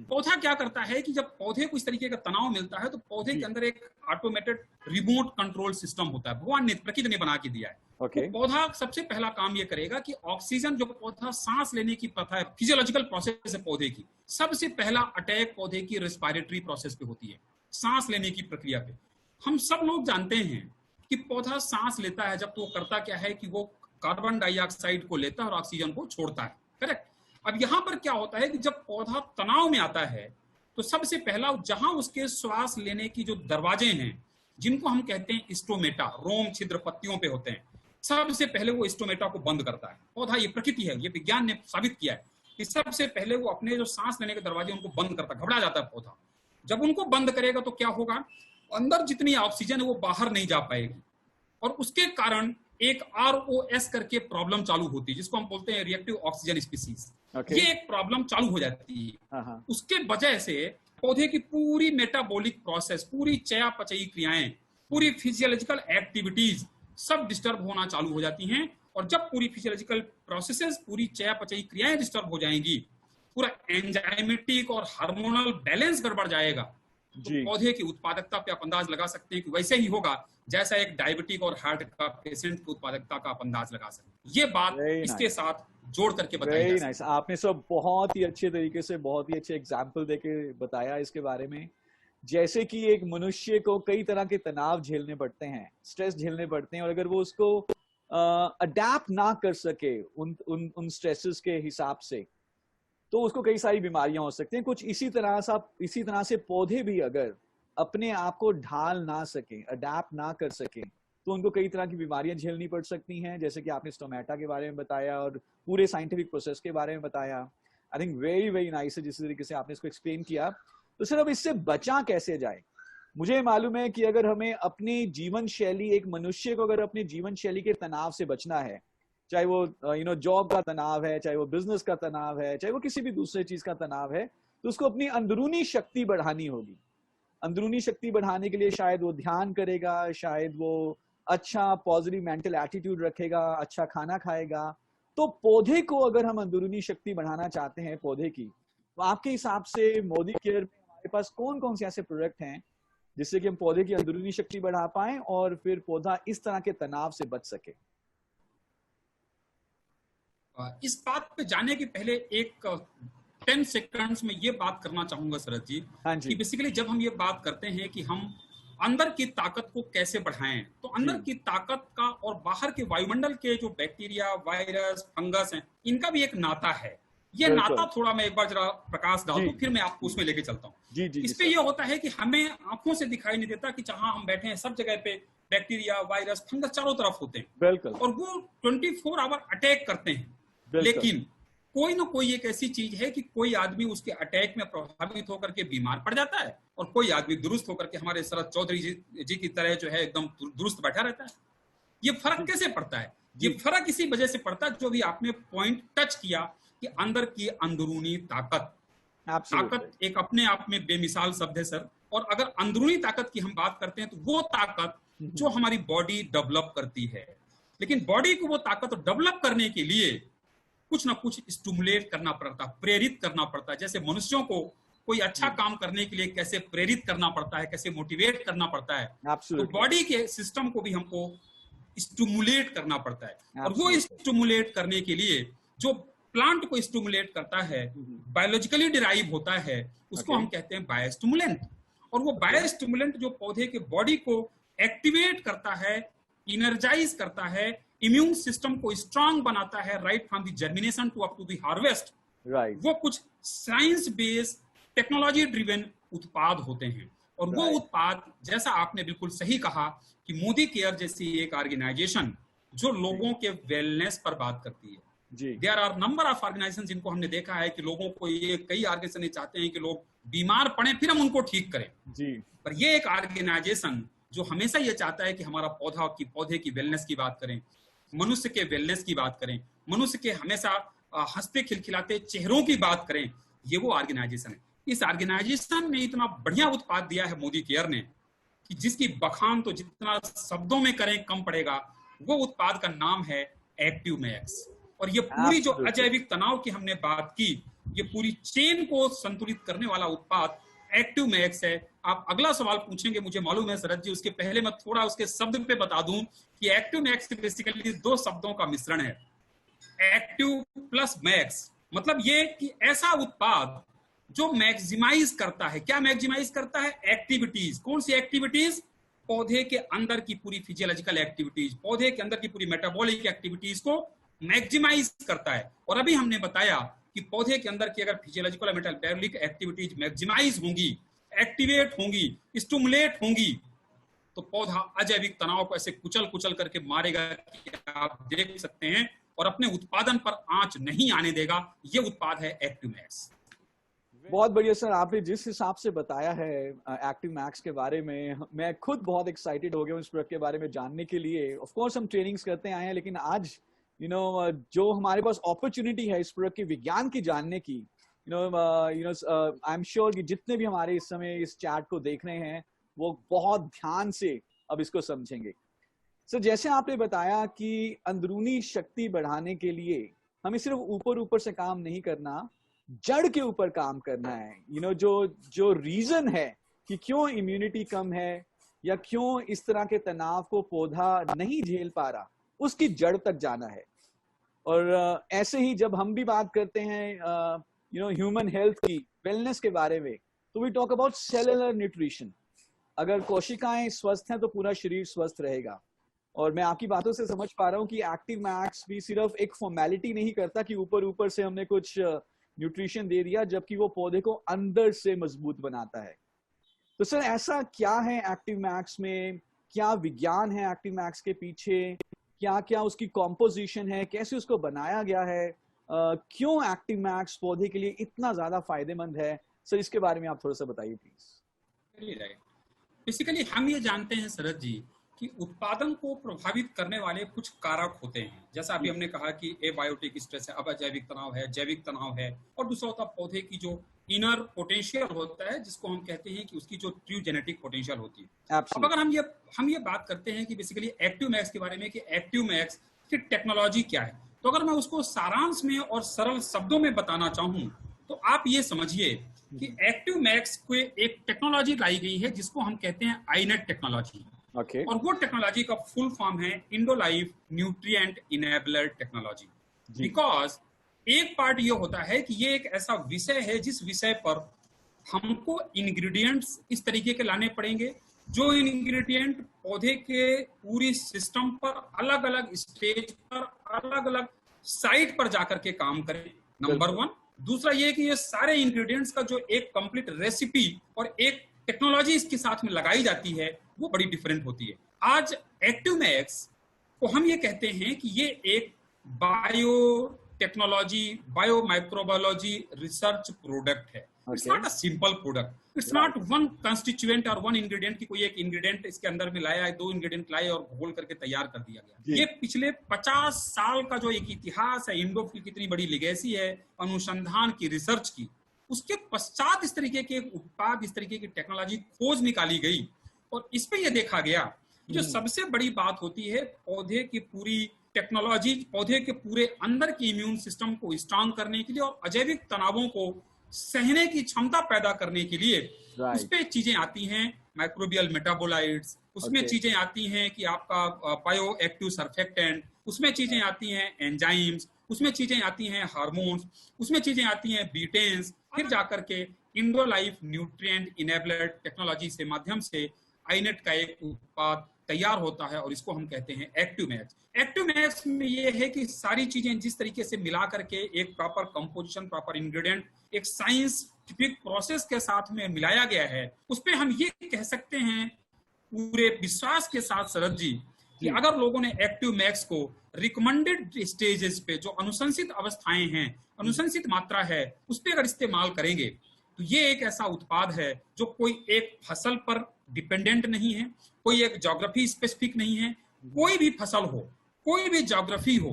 Speaker 2: पौधा क्या करता है कि जब पौधे को इस तरीके का तनाव मिलता है तो पौधे के अंदर एक ऑटोमेटेड रिमोट कंट्रोल सिस्टम होता है, भगवान ने प्रकृति ने बना के दिया है। तो पौधा सबसे पहला काम ये करेगा कि ऑक्सीजन, जो पौधा सांस लेने की प्रथा है, फिजियोलॉजिकल प्रोसेस है पौधे की, सबसे पहला अटैक पौधे की रेस्पिरेटरी प्रोसेस पे होती है, सांस लेने की प्रक्रिया पे। हम सब लोग जानते हैं कि पौधा सांस लेता है जब तो वो करता क्या है कि वो कार्बन डाइऑक्साइड को लेता है और ऑक्सीजन को छोड़ता है, करेक्ट। अब यहां पर क्या होता है कि जब पौधा तनाव में आता है तो सबसे पहला जहां उसके श्वास लेने की जो दरवाजे हैं, जिनको हम कहते हैं स्टोमेटा, रोम छिद्र पत्तियों पे होते हैं, सबसे पहले वो स्टोमेटा को बंद करता है पौधा। ये प्रकृति है, ये विज्ञान ने साबित किया है कि सबसे पहले वो अपने जो सांस लेने के दरवाजे उनको बंद करता है, घबरा जाता है पौधा। जब उनको बंद करेगा तो क्या होगा, अंदर जितनी ऑक्सीजन है वो बाहर नहीं जा पाएगी, और उसके कारण एक ROS करके प्रॉब्लम चालू होती है, जिसको हम बोलते हैं रिएक्टिव ऑक्सीजन स्पीसीज। ये एक प्रॉब्लम चालू हो जाती है। उसके वजह से पौधे की पूरी मेटाबॉलिक प्रोसेस, पूरी चयापचयी क्रियाएं, पूरी फिजियोलॉजिकल एक्टिविटीज सब डिस्टर्ब होना चालू हो जाती हैं। और जब पूरी फिजियोलॉजिकल प्रोसेसेस, पूरी चयापचयी क्रियाएं डिस्टर्ब हो जाएंगी, पूरा एंजाइमेटिक और हार्मोनल बैलेंस गड़बड़ जाएगा, तो पौधे की उत्पादकता पे आप अंदाज लगा सकते हैं कि वैसे ही होगा जैसा एक डायबिटिक और हार्ट का पेशेंट की उत्पादकता का आप अंदाज लगा सकते हैं। ये बात इसके साथ जोड़ करके बताई।
Speaker 1: Very nice. आपने सब बहुत ही अच्छे तरीके से, बहुत ही अच्छे एग्जाम्पल देके बताया इसके बारे में। जैसे कि एक मनुष्य को कई तरह के तनाव झेलने पड़ते हैं, स्ट्रेस झेलने पड़ते हैं, और अगर वो उसको अडेप्ट ना कर सके उन स्ट्रेसेस के हिसाब से, तो उसको कई सारी बीमारियां हो सकती हैं। कुछ इसी तरह से पौधे भी अगर अपने आप को ढाल ना सके, अडेप्ट ना कर सके, तो उनको कई तरह की बीमारियां झेलनी पड़ सकती हैं, जैसे कि आपने स्टोमेटा के बारे में बताया और पूरे साइंटिफिक प्रोसेस के बारे में बताया। I think very very nice है जिस तरीके से आपने इसको एक्सप्लेन किया। तो सर, अब इससे बचा कैसे जाए? मुझे मालूम है कि अगर हमें अपनी जीवन शैली, एक मनुष्य को अगर अपनी जीवन शैली के तनाव से बचना है, चाहे वो जॉब का तनाव है, चाहे वो बिजनेस का तनाव है, चाहे वो किसी भी दूसरे चीज का तनाव है, तो उसको अपनी अंदरूनी शक्ति बढ़ानी होगी। अंदरूनी शक्ति बढ़ाने के लिए शायद वो ध्यान करेगा, शायद वो अच्छा पॉजिटिव मेंटल एटीट्यूड रखेगा, अच्छा खाना खाएगा। तो पौधे को अगर हम अंदरूनी शक्ति बढ़ाना चाहते हैं पौधे की, तो आपके हिसाब से मोदी केयर में हमारे पास कौन कौन से ऐसे प्रोडक्ट हैं जिससे कि हम पौधे की अंदरूनी शक्ति बढ़ा पाएं और फिर पौधा इस तरह के तनाव से बच सके?
Speaker 2: इस बात पे जाने के पहले एक 10 सेकंड्स में ये बात करना चाहूंगा शरद जी, कि बेसिकली जब हम ये बात करते हैं कि हम अंदर की ताकत को कैसे बढ़ाएं, तो अंदर की ताकत का और बाहर के वायुमंडल के जो बैक्टीरिया, वायरस, फंगस हैं, इनका भी एक नाता है। ये नाता थोड़ा मैं एक बार जरा प्रकाश डाल दूं, फिर मैं आपको उसमें लेके चलता हूँ। इस पे ये होता है कि हमें आंखों से दिखाई नहीं देता कि जहां हम बैठे हैं सब जगह पे बैक्टीरिया, वायरस, फंगस चारों तरफ होते हैं, और वो 24 आवर अटैक करते हैं। लेकिन कोई ना कोई एक ऐसी चीज है कि कोई आदमी उसके अटैक में प्रभावित होकर के बीमार पड़ जाता है, और कोई आदमी दुरुस्त होकर के हमारे शरद चौधरी जी की तरह जो है एकदम दुरुस्त बैठा रहता है। ये फर्क कैसे पड़ता है? ये फर्क इसी वजह से पड़ता है जो भी आपने पॉइंट टच किया कि अंदर की अंदरूनी ताकत। ताकत एक अपने आप में बेमिसाल शब्द है सर, और अगर अंदरूनी ताकत की हम बात करते हैं तो वो ताकत जो हमारी बॉडी डेवलप करती है। लेकिन बॉडी को वो ताकत डेवलप करने के लिए कुछ ना कुछ स्टिमुलेट करना पड़ता, प्रेरित करना पड़ता है। जैसे मनुष्यों को कोई अच्छा काम करने के लिए कैसे प्रेरित करना पड़ता है, कैसे मोटिवेट करना पड़ता है, तो बॉडी के सिस्टम को भी हमको स्टिमुलेट करना पड़ता है। और वो स्टिमुलेट करने के लिए जो प्लांट को स्टिमुलेट करता है, बायोलॉजिकली डिराइव होता है, उसको हम कहते हैं बायोस्टिमुलेंट। और वो बायोस्टिमुलेंट जो पौधे के बॉडी को एक्टिवेट करता है, इनर्जाइज करता है, इम्यून सिस्टम को स्ट्रांग बनाता है, right from the germination to up to the harvest. वो कुछ साइंस बेस्ड टेक्नोलॉजी ड्रिवन उत्पाद होते हैं। और वो उत्पाद, जैसा आपने बिल्कुल सही कहा कि मोदी केयर जैसी एक ऑर्गेनाइजेशन जो लोगों के वेलनेस पर बात करती है, there are number of organization जिनको हमने देखा है कि लोगों को, ये कई ऑर्गेनाइजेशन चाहते हैं कि लोग बीमार पड़े फिर हम उनको ठीक करें जी। पर ये एक ऑर्गेनाइजेशन जो हमेशा ये चाहता है कि हमारा पौधे की वेलनेस की बात करें, मनुष्य के वेलनेस की बात करें, मनुष्य के हमेशा हंसते खिलखिलाते चेहरों की बात करें, ये वो ऑर्गेनाइजेशन है। इस ऑर्गेनाइजेशन ने इतना बढ़िया उत्पाद दिया है मोदी केयर ने कि जिसकी बखान तो जितना शब्दों में करें कम पड़ेगा। वो उत्पाद का नाम है एक्टिव मैक्स। और ये पूरी जो अजैविक तनाव की हमने बात की, ये पूरी चेन को संतुलित करने वाला उत्पाद एक्टिव मैक्स है। आप अगला सवाल पूछेंगे, मुझे मालूम है शरद जी, उसके पहले मैं थोड़ा उसके शब्द पे बता दूं कि एक्टिव मैक्स बेसिकली दो शब्दों का मिश्रण है, एक्टिव प्लस मैक्स। मतलब ये कि ऐसा उत्पाद जो मैक्सिमाइज करता है। क्या मैक्सिमाइज करता है? एक्टिविटीज। कौन सी एक्टिविटीज? पौधे के अंदर की पूरी फिजियोलॉजिकल एक्टिविटीज, पौधे के अंदर की पूरी मेटाबॉलिक एक्टिविटीज को मैक्सिमाइज करता है। और अभी हमने बताया कि पौधे के अंदर की अगर फिजियोलॉजिकल मेटाबॉलिक एक्टिविटीज मैक्सिमाइज होंगी, एक्टिवेट होंगी, स्टिमुलेट होंगी, तो पौधा अजैविक तनाव को ऐसे कुचल कुचल करके मारेगा कि आप देख सकते हैं, और अपने उत्पादन पर आंच नहीं आने देगा। ये उत्पाद है एक्टिव मैक्स।
Speaker 1: बहुत बढ़िया सर, आपने जिस हिसाब से बताया है एक्टिव मैक्स के बारे में, मैं खुद बहुत एक्साइटेड हो गया हूँ इस प्रोडक्ट के बारे में जानने के लिए। ऑफ कोर्स हम ट्रेनिंग्स करते आए हैं, लेकिन आज जो हमारे पास अपॉर्चुनिटी है इस प्रोडक्ट के विज्ञान की जानने की, आई एम श्योर कि जितने भी हमारे इस समय इस चैट को देख रहे हैं वो बहुत ध्यान से अब इसको समझेंगे। सर, जैसे आपने बताया कि अंदरूनी शक्ति बढ़ाने के लिए हमें सिर्फ ऊपर से काम नहीं करना, जड़ के ऊपर काम करना है। जो रीजन है कि क्यों इम्यूनिटी कम है या क्यों इस तरह के तनाव को पौधा नहीं झेल पा रहा, उसकी जड़ तक जाना है। और ऐसे ही जब हम भी बात करते हैं ह्यूमन हेल्थ की, वेलनेस के बारे में, तो we talk about cellular nutrition. अगर कोशिकाएं स्वस्थ हैं तो पूरा शरीर स्वस्थ रहेगा। और मैं आपकी बातों से समझ पा रहा हूं कि एक्टिव मैक्स भी सिर्फ एक फॉर्मेलिटी नहीं करता कि ऊपर से हमने कुछ न्यूट्रिशन दे दिया, जबकि वो पौधे को अंदर से मजबूत बनाता है। तो सर, ऐसा क्या है एक्टिव मैक्स में? क्या विज्ञान है एक्टिव मैक्स के पीछे? क्या क्या उसकी कॉम्पोजिशन है? कैसे उसको बनाया गया है? क्यों एक्टिव मैक्स पौधे के लिए इतना ज्यादा फायदेमंद है? सर, इसके बारे में आप थोड़ा सा बताइए प्लीज।
Speaker 2: बेसिकली हम ये जानते हैं शरद जी कि उत्पादन को प्रभावित करने वाले कुछ कारक होते हैं। जैसा अभी हमने कहा कि एबायोटिक स्ट्रेस है, अब अजैविक तनाव है, जैविक तनाव है, और दूसरा होता है पौधे की जो इनर पोटेंशियल होता है, जिसको हम कहते हैं कि उसकी जो ट्रू जेनेटिक पोटेंशियल होती है। अब अगर हम ये बात करते हैं कि बेसिकली एक्टिव मैक्स के बारे में कि एक्टिव मैक्स की टेक्नोलॉजी क्या है, तो अगर मैं उसको सारांश में और सरल शब्दों में बताना चाहूं तो आप ये समझिए कि एक्टिव मैक्स को एक टेक्नोलॉजी लाई गई है जिसको हम कहते हैं आईनेट टेक्नोलॉजी। और वो टेक्नोलॉजी का फुल फॉर्म है इंडोलाइफ न्यूट्रिएंट इनेबलर टेक्नोलॉजी। बिकॉज एक पार्ट ये होता है कि ये एक ऐसा विषय है जिस विषय पर हमको इंग्रेडिएंट्स इस तरीके के लाने पड़ेंगे जो इंग्रेडिएंट पौधे के पूरी सिस्टम पर अलग अलग स्टेज पर अलग अलग साइट पर जाकर के काम करें, नंबर वन। दूसरा ये कि ये सारे इंग्रेडिएंट्स का जो एक कंप्लीट रेसिपी और एक टेक्नोलॉजी इसके साथ में लगाई जाती है वो बड़ी डिफरेंट होती है। आज एक्टिव मैक्स को हम ये कहते हैं कि ये एक biotechnology, bio microbiology research product है। It's not a simple product, it's not one constituent और वन इंग्रेडिएंट की कोई एक इंग्रेडिएंट इसके अंदर में लाया, दो इंग्रेडिएंट लाए और घोल करके तैयार कर दिया गया। ये पिछले 50 साल का जो एक इतिहास है, इंडोफिल की कितनी बड़ी लेगेसी है अनुसंधान की, रिसर्च की, उसके पश्चात इस तरीके के उत्पाद, इस तरीके की टेक्नोलॉजी खोज निकाली गई। और इस पे ये देखा गया जो सबसे बड़ी बात होती है पौधे की पूरी टेक्नोलॉजी पौधे के पूरे अंदर के इम्यून सिस्टम को स्ट्रांग करने के लिए और अजैविक तनावों को सहने की क्षमता पैदा करने के लिए उस पे चीजें आती हैं, माइक्रोबियल मेटाबोलाइट्स, उसमें चीजें आती हैं कि आपका बायो एक्टिव सर्फेक्टेंट, उसमें चीजें आती हैं एंजाइम्स, उसमें चीजें आती हैं हार्मोन्स, उसमें चीजें आती हैं बीटेंस, फिर जाकर के इंडोलाइफ न्यूट्रिएंट इनेबलर टेक्नोलॉजी से माध्यम से आईनेट का एक उत्पाद तैयार होता है और इसको हम कहते हैं एक्टिव मैक्स। एक्टिव मैक्स में ये है कि सारी चीजें जिस तरीके से मिला करके एक प्रॉपर कंपोजिशन, प्रॉपर इंग्रेडिएंट, एक साइंटिफिक प्रोसेस के साथ में मिलाया गया है, उस पे हम ये कह सकते हैं पूरे विश्वास के साथ शरद जी कि अगर लोगों ने एक्टिव मैक्स को रिकमेंडेड स्टेजेस पे, जो अनुशंसित अवस्थाएं हैं, अनुशंसित मात्रा है, उस पे अगर इस्तेमाल करेंगे तो ये एक ऐसा उत्पाद है जो कोई एक फसल पर डिपेंडेंट नहीं है, कोई एक ज्योग्राफी स्पेसिफिक नहीं है, कोई भी फसल हो, कोई भी ज्योग्राफी हो,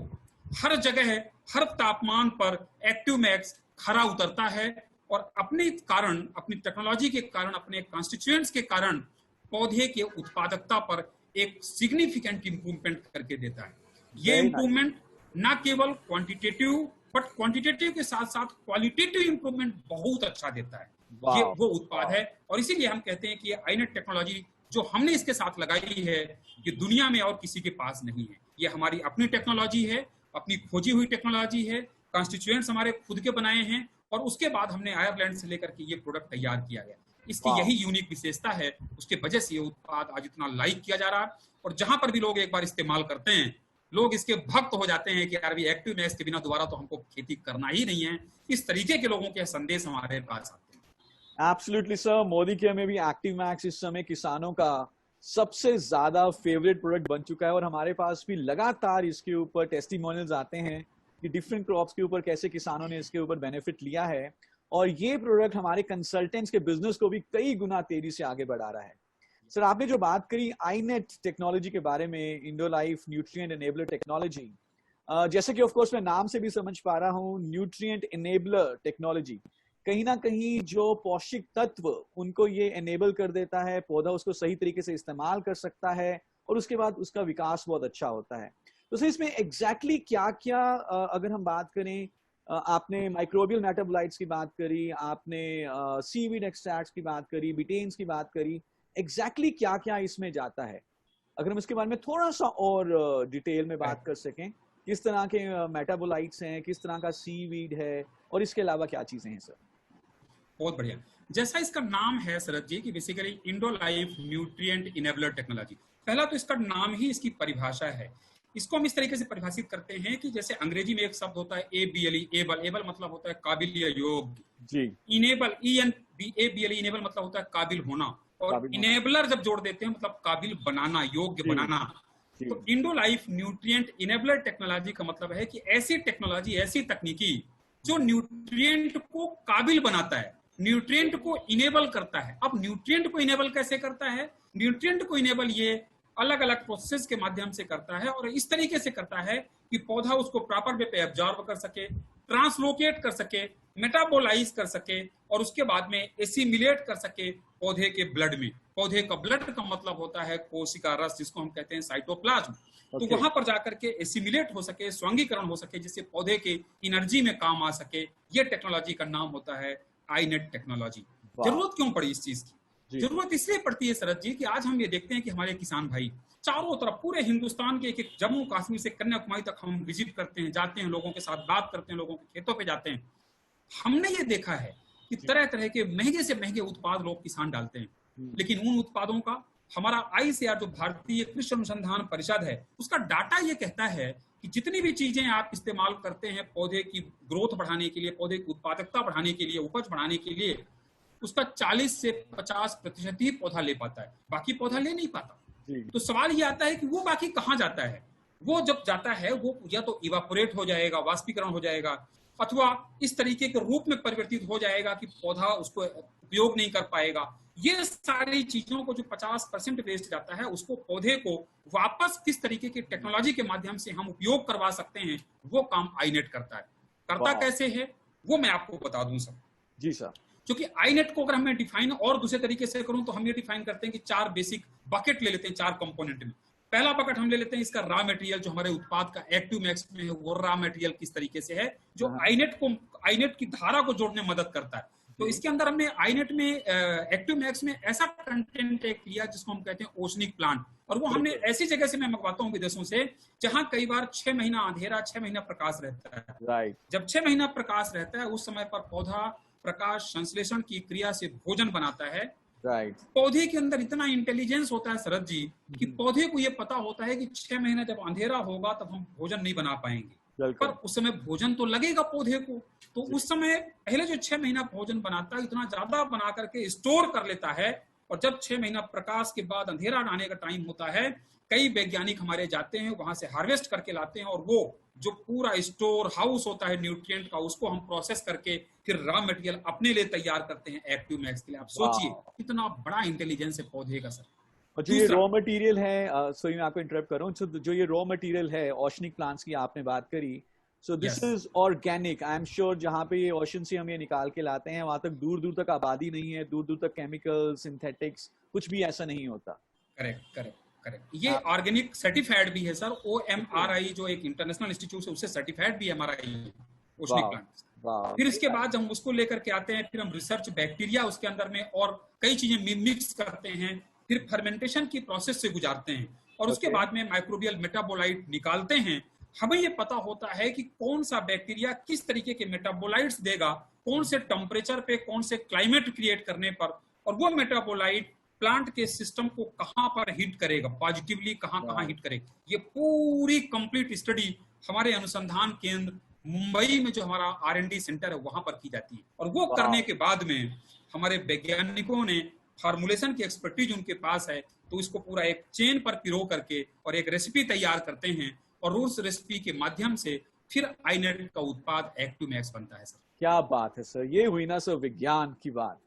Speaker 2: हर जगह हर तापमान पर एक्टिव मैक्स खरा उतरता है और अपने कारण, अपनी टेक्नोलॉजी के कारण, अपने कॉन्स्टिट्यूएंट्स के कारण पौधे के उत्पादकता पर एक सिग्निफिकेंट इंप्रूवमेंट करके देता है। ये इंप्रूवमेंट ना केवल क्वांटिटेटिव बट क्वांटिटेटिव के साथ साथ क्वालिटेटिव इंप्रूवमेंट बहुत अच्छा देता है। ये वो उत्पाद है और इसीलिए हम कहते हैं कि ये आईनेट टेक्नोलॉजी जो हमने इसके साथ लगाई है, ये दुनिया में और किसी के पास नहीं है। ये हमारी अपनी टेक्नोलॉजी है, अपनी खोजी हुई टेक्नोलॉजी है, कॉन्स्टिट्यूएंट्स हमारे खुद के बनाए हैं और उसके बाद हमने आयरलैंड से लेकर के ये प्रोडक्ट तैयार किया गया। इसकी यही यूनिक विशेषता है, उसके वजह से ये उत्पाद आज इतना लाइक किया जा रहा है और जहां पर भी लोग एक बार इस्तेमाल करते हैं, लोग इसके भक्त हो जाते हैं कि यार भी एक्टिव मैक्स के बिना दोबारा तो हमको खेती करना ही नहीं है। इस तरीके के लोगों के संदेश हमारे पास आते हैं।
Speaker 1: एब्सोल्युटली सर, मोदी केयर में भी एक्टिव मैक्स इस समय किसानों का सबसे ज्यादा फेवरेट प्रोडक्ट बन चुका है और हमारे पास भी लगातार इसके ऊपर टेस्टिमोनियल्स आते हैं कि डिफरेंट क्रॉप्स के ऊपर कैसे किसानों ने इसके ऊपर बेनिफिट लिया है और ये प्रोडक्ट हमारे कंसल्टेंट्स के बिजनेस को भी कई गुना तेजी से आगे बढ़ा रहा है। सर, आपने जो बात करी आईनेट टेक्नोलॉजी के बारे में, इंडोलाइफ न्यूट्रिएंट इनेबलर टेक्नोलॉजी, जैसे कि ऑफ कोर्स मैं नाम से भी समझ पा रहा हूँ, न्यूट्रिएंट इनेबलर टेक्नोलॉजी कहीं ना कहीं जो पौष्टिक तत्व उनको ये एनेबल कर देता है, पौधा उसको सही तरीके से इस्तेमाल कर सकता है और उसके बाद उसका विकास बहुत अच्छा होता है। तो सर इसमें एग्जैक्टली क्या क्या, अगर हम बात करें, आपने माइक्रोबियल मेटाबोलाइट्स की बात करी, आपने सीवीड एक्सट्रैक्ट्स की बात करी, बिटेन्स की बात करी, एग्जैक्टली क्या क्या इसमें जाता है? अगर हम इसके बारे में थोड़ा सा और डिटेल में बात कर सकें, किस तरह के मेटाबोलाइट्स हैं, किस तरह का सीवीड है और इसके अलावा क्या चीजें हैं सर?
Speaker 2: बहुत बढ़िया। जैसा इसका नाम है शरद जी कि बेसिकली इंडोलाइफ न्यूट्रिएंट इनेबलर टेक्नोलॉजी, पहला तो इसका नाम ही इसकी परिभाषा है। इसको हम इस तरीके से परिभाषित करते हैं कि जैसे अंग्रेजी में एक शब्द होता है एबीएल, एबल मतलब होता है काबिल या योग्य जी, इनेबल एबीएल इनेबल मतलब होता है काबिल होना, और इनेबलर जब जोड़ देते हैं मतलब काबिल बनाना, योग्य बनाना। तो इंडोलाइफ न्यूट्रिएंट इनेबलर टेक्नोलॉजी का मतलब है कि ऐसी टेक्नोलॉजी, ऐसी तकनीकी जो न्यूट्रिएंट को काबिल बनाता है, न्यूट्रिएंट को इनेबल करता है। अब न्यूट्रिएंट को इनेबल कैसे करता है? न्यूट्रिएंट को इनेबल ये अलग अलग प्रोसेस के माध्यम से करता है और इस तरीके से करता है कि पौधा उसको प्रॉपर वे पे एब्जॉर्ब कर सके, ट्रांसलोकेट कर सके, मेटाबोलाइज कर सके और उसके बाद में एसिमिलेट कर सके पौधे के ब्लड में। पौधे का ब्लड का मतलब होता है कोशिका रस, जिसको हम कहते हैं साइटोप्लाज्म। तो वहां पर जाकर के एसिमिलेट हो सके, स्वांगीकरण हो सके, जिससे पौधे के एनर्जी में काम आ सके। ये टेक्नोलॉजी का नाम होता है आईनेट टेक्नोलॉजी। जरूरत क्यों पड़ी इस चीज की? जरूरत इसलिए पड़ती है शरद जी कि आज हम ये देखते हैं कि हमारे किसान भाई चारों तरफ पूरे हिंदुस्तान के एक जम्मू कश्मीर से कन्याकुमारी तक हम विजिट करते हैं, जाते हैं, लोगों के साथ बात करते हैं, लोगों के खेतों पे जाते हैं। हमने ये देखा है कि तरह तरह के महंगे से महंगे उत्पाद लोग किसान डालते हैं, लेकिन उन उत्पादों का हमारा आईसीआर जो भारतीय कृषि अनुसंधान परिषद है, उसका डाटा ये कहता है कि जितनी भी चीजें आप इस्तेमाल करते हैं पौधे की ग्रोथ बढ़ाने के लिए, पौधे की उत्पादकता बढ़ाने के लिए, उपज बढ़ाने के लिए, उसका 40 से 50% ही पौधा ले पाता है, बाकी पौधा ले नहीं पाता। तो सवाल ये आता है कि वो बाकी कहाँ जाता है? वो जब जाता है वो या तो इवापोरेट हो जाएगा, वाष्पीकरण हो जाएगा, अथवा इस तरीके के रूप में परिवर्तित हो जाएगा कि पौधा उसको उपयोग नहीं कर पाएगा। ये सारी चीजों को जो 50% वेस्ट जाता है, उसको पौधे को वापस किस तरीके की टेक्नोलॉजी के माध्यम से हम उपयोग करवा सकते हैं, वो काम आईनेट करता है। करता कैसे है वो मैं आपको बता दूं सर।
Speaker 1: जी सर।
Speaker 2: क्योंकि आईनेट को अगर मैं डिफाइन और दूसरे तरीके से करूं तो हम ये डिफाइन करते हैं कि 4 बेसिक बकेट ले लेते हैं 4 कंपोनेंट में। पहला बकेट हम ले लेते हैं इसका रॉ मटेरियल, जो हमारे उत्पाद का एक्टिव मैक्स में है वो रॉ मटेरियल किस तरीके से है, जो आईनेट की धारा को जोड़ने में मदद करता है। तो इसके अंदर हमने आईनेट में एक्टिव मैक्स में ऐसा कंटेंट एक लिया जिसको हम कहते हैं ओशनिक प्लांट, और वो हमने ऐसी जगह से मैं मंगवाता हूँ विदेशों से जहां कई बार 6 महीना अंधेरा 6 महीना प्रकाश रहता है।
Speaker 1: राइट।
Speaker 2: जब 6 महीना प्रकाश रहता है उस समय पर पौधा प्रकाश संश्लेषण की क्रिया से भोजन बनाता है।
Speaker 1: राइट।
Speaker 2: पौधे के अंदर इतना इंटेलिजेंस होता है शरद जी कि पौधे को यह पता होता है कि 6 महीना जब अंधेरा होगा तब हम भोजन नहीं बना पाएंगे, पर उस समय भोजन तो लगेगा पौधे को। तो उस समय पहले जो 6 महीना भोजन बनाता है इतना ज्यादा बना करके स्टोर कर लेता है, और जब 6 महीना प्रकाश के बाद अंधेरा आने का टाइम होता है, कई वैज्ञानिक हमारे जाते हैं वहां से हार्वेस्ट करके लाते हैं, और वो जो पूरा स्टोर हाउस होता है न्यूट्रिएंट का उसको हम प्रोसेस करके फिर रॉ मटेरियल अपने लिए तैयार करते हैं एक्टिव मैक्स के लिए। आप सोचिए कितना बड़ा इंटेलिजेंस है पौधे का सर।
Speaker 1: और जो ये रॉ मटेरियल है, सॉरी मैं आपको इंटरप्ट कर रहा हूँ, जो ये रॉ मटेरियल है ओशनिक प्लांट्स की आपने बात करी, so this is organic. I am sure जहाँ पे ये ओशन से हम ये निकाल के लाते हैं वहां तक दूर दूर तक आबादी नहीं है, दूर दूर तक केमिकल सिंथेटिक्स कुछ भी ऐसा नहीं होता।
Speaker 2: Correct correct correct. ये ऑर्गेनिक सर्टिफाइड भी है सर, OMRI जो एक इंटरनेशनल इंस्टीट्यूट है उससे सर्टिफाइड भी है हमारा ये ओशनिक प्लांट। फिर इसके बाद जब हम उसको लेकर के आते हैं फिर हम रिसर्च बैक्टीरिया उसके अंदर में और कई चीजें मिक्स करते हैं, फिर फर्मेंटेशन की प्रोसेस से गुजारते हैं, और उसके बाद में माइक्रोबियल मेटाबोलाइट निकालते हैं। हमें ये पता होता है कि कौन सा बैक्टीरिया किस तरीके के मेटाबोलाइट्स देगा, कौन से टेम्परेचर पे, कौन से क्लाइमेट क्रिएट करने पर, और वो मेटाबोलाइट प्लांट के सिस्टम को कहां पर हिट करेगा, पॉजिटिवली कहां हिट करेगा। ये पूरी कंप्लीट स्टडी हमारे अनुसंधान केंद्र मुंबई में जो हमारा R&D सेंटर है वहां पर की जाती है, और वो करने के बाद में हमारे वैज्ञानिकों ने फार्मुलेशन की एक्सपर्टीज उनके पास है, तो इसको पूरा एक चेन पर पिरो करके और एक रेसिपी तैयार करते हैं, और उस रेसिपी के माध्यम से फिर आईनेट का उत्पाद एक्टिव मैक्स बनता है सर।
Speaker 1: क्या बात है सर, ये हुई ना सर विज्ञान की बात।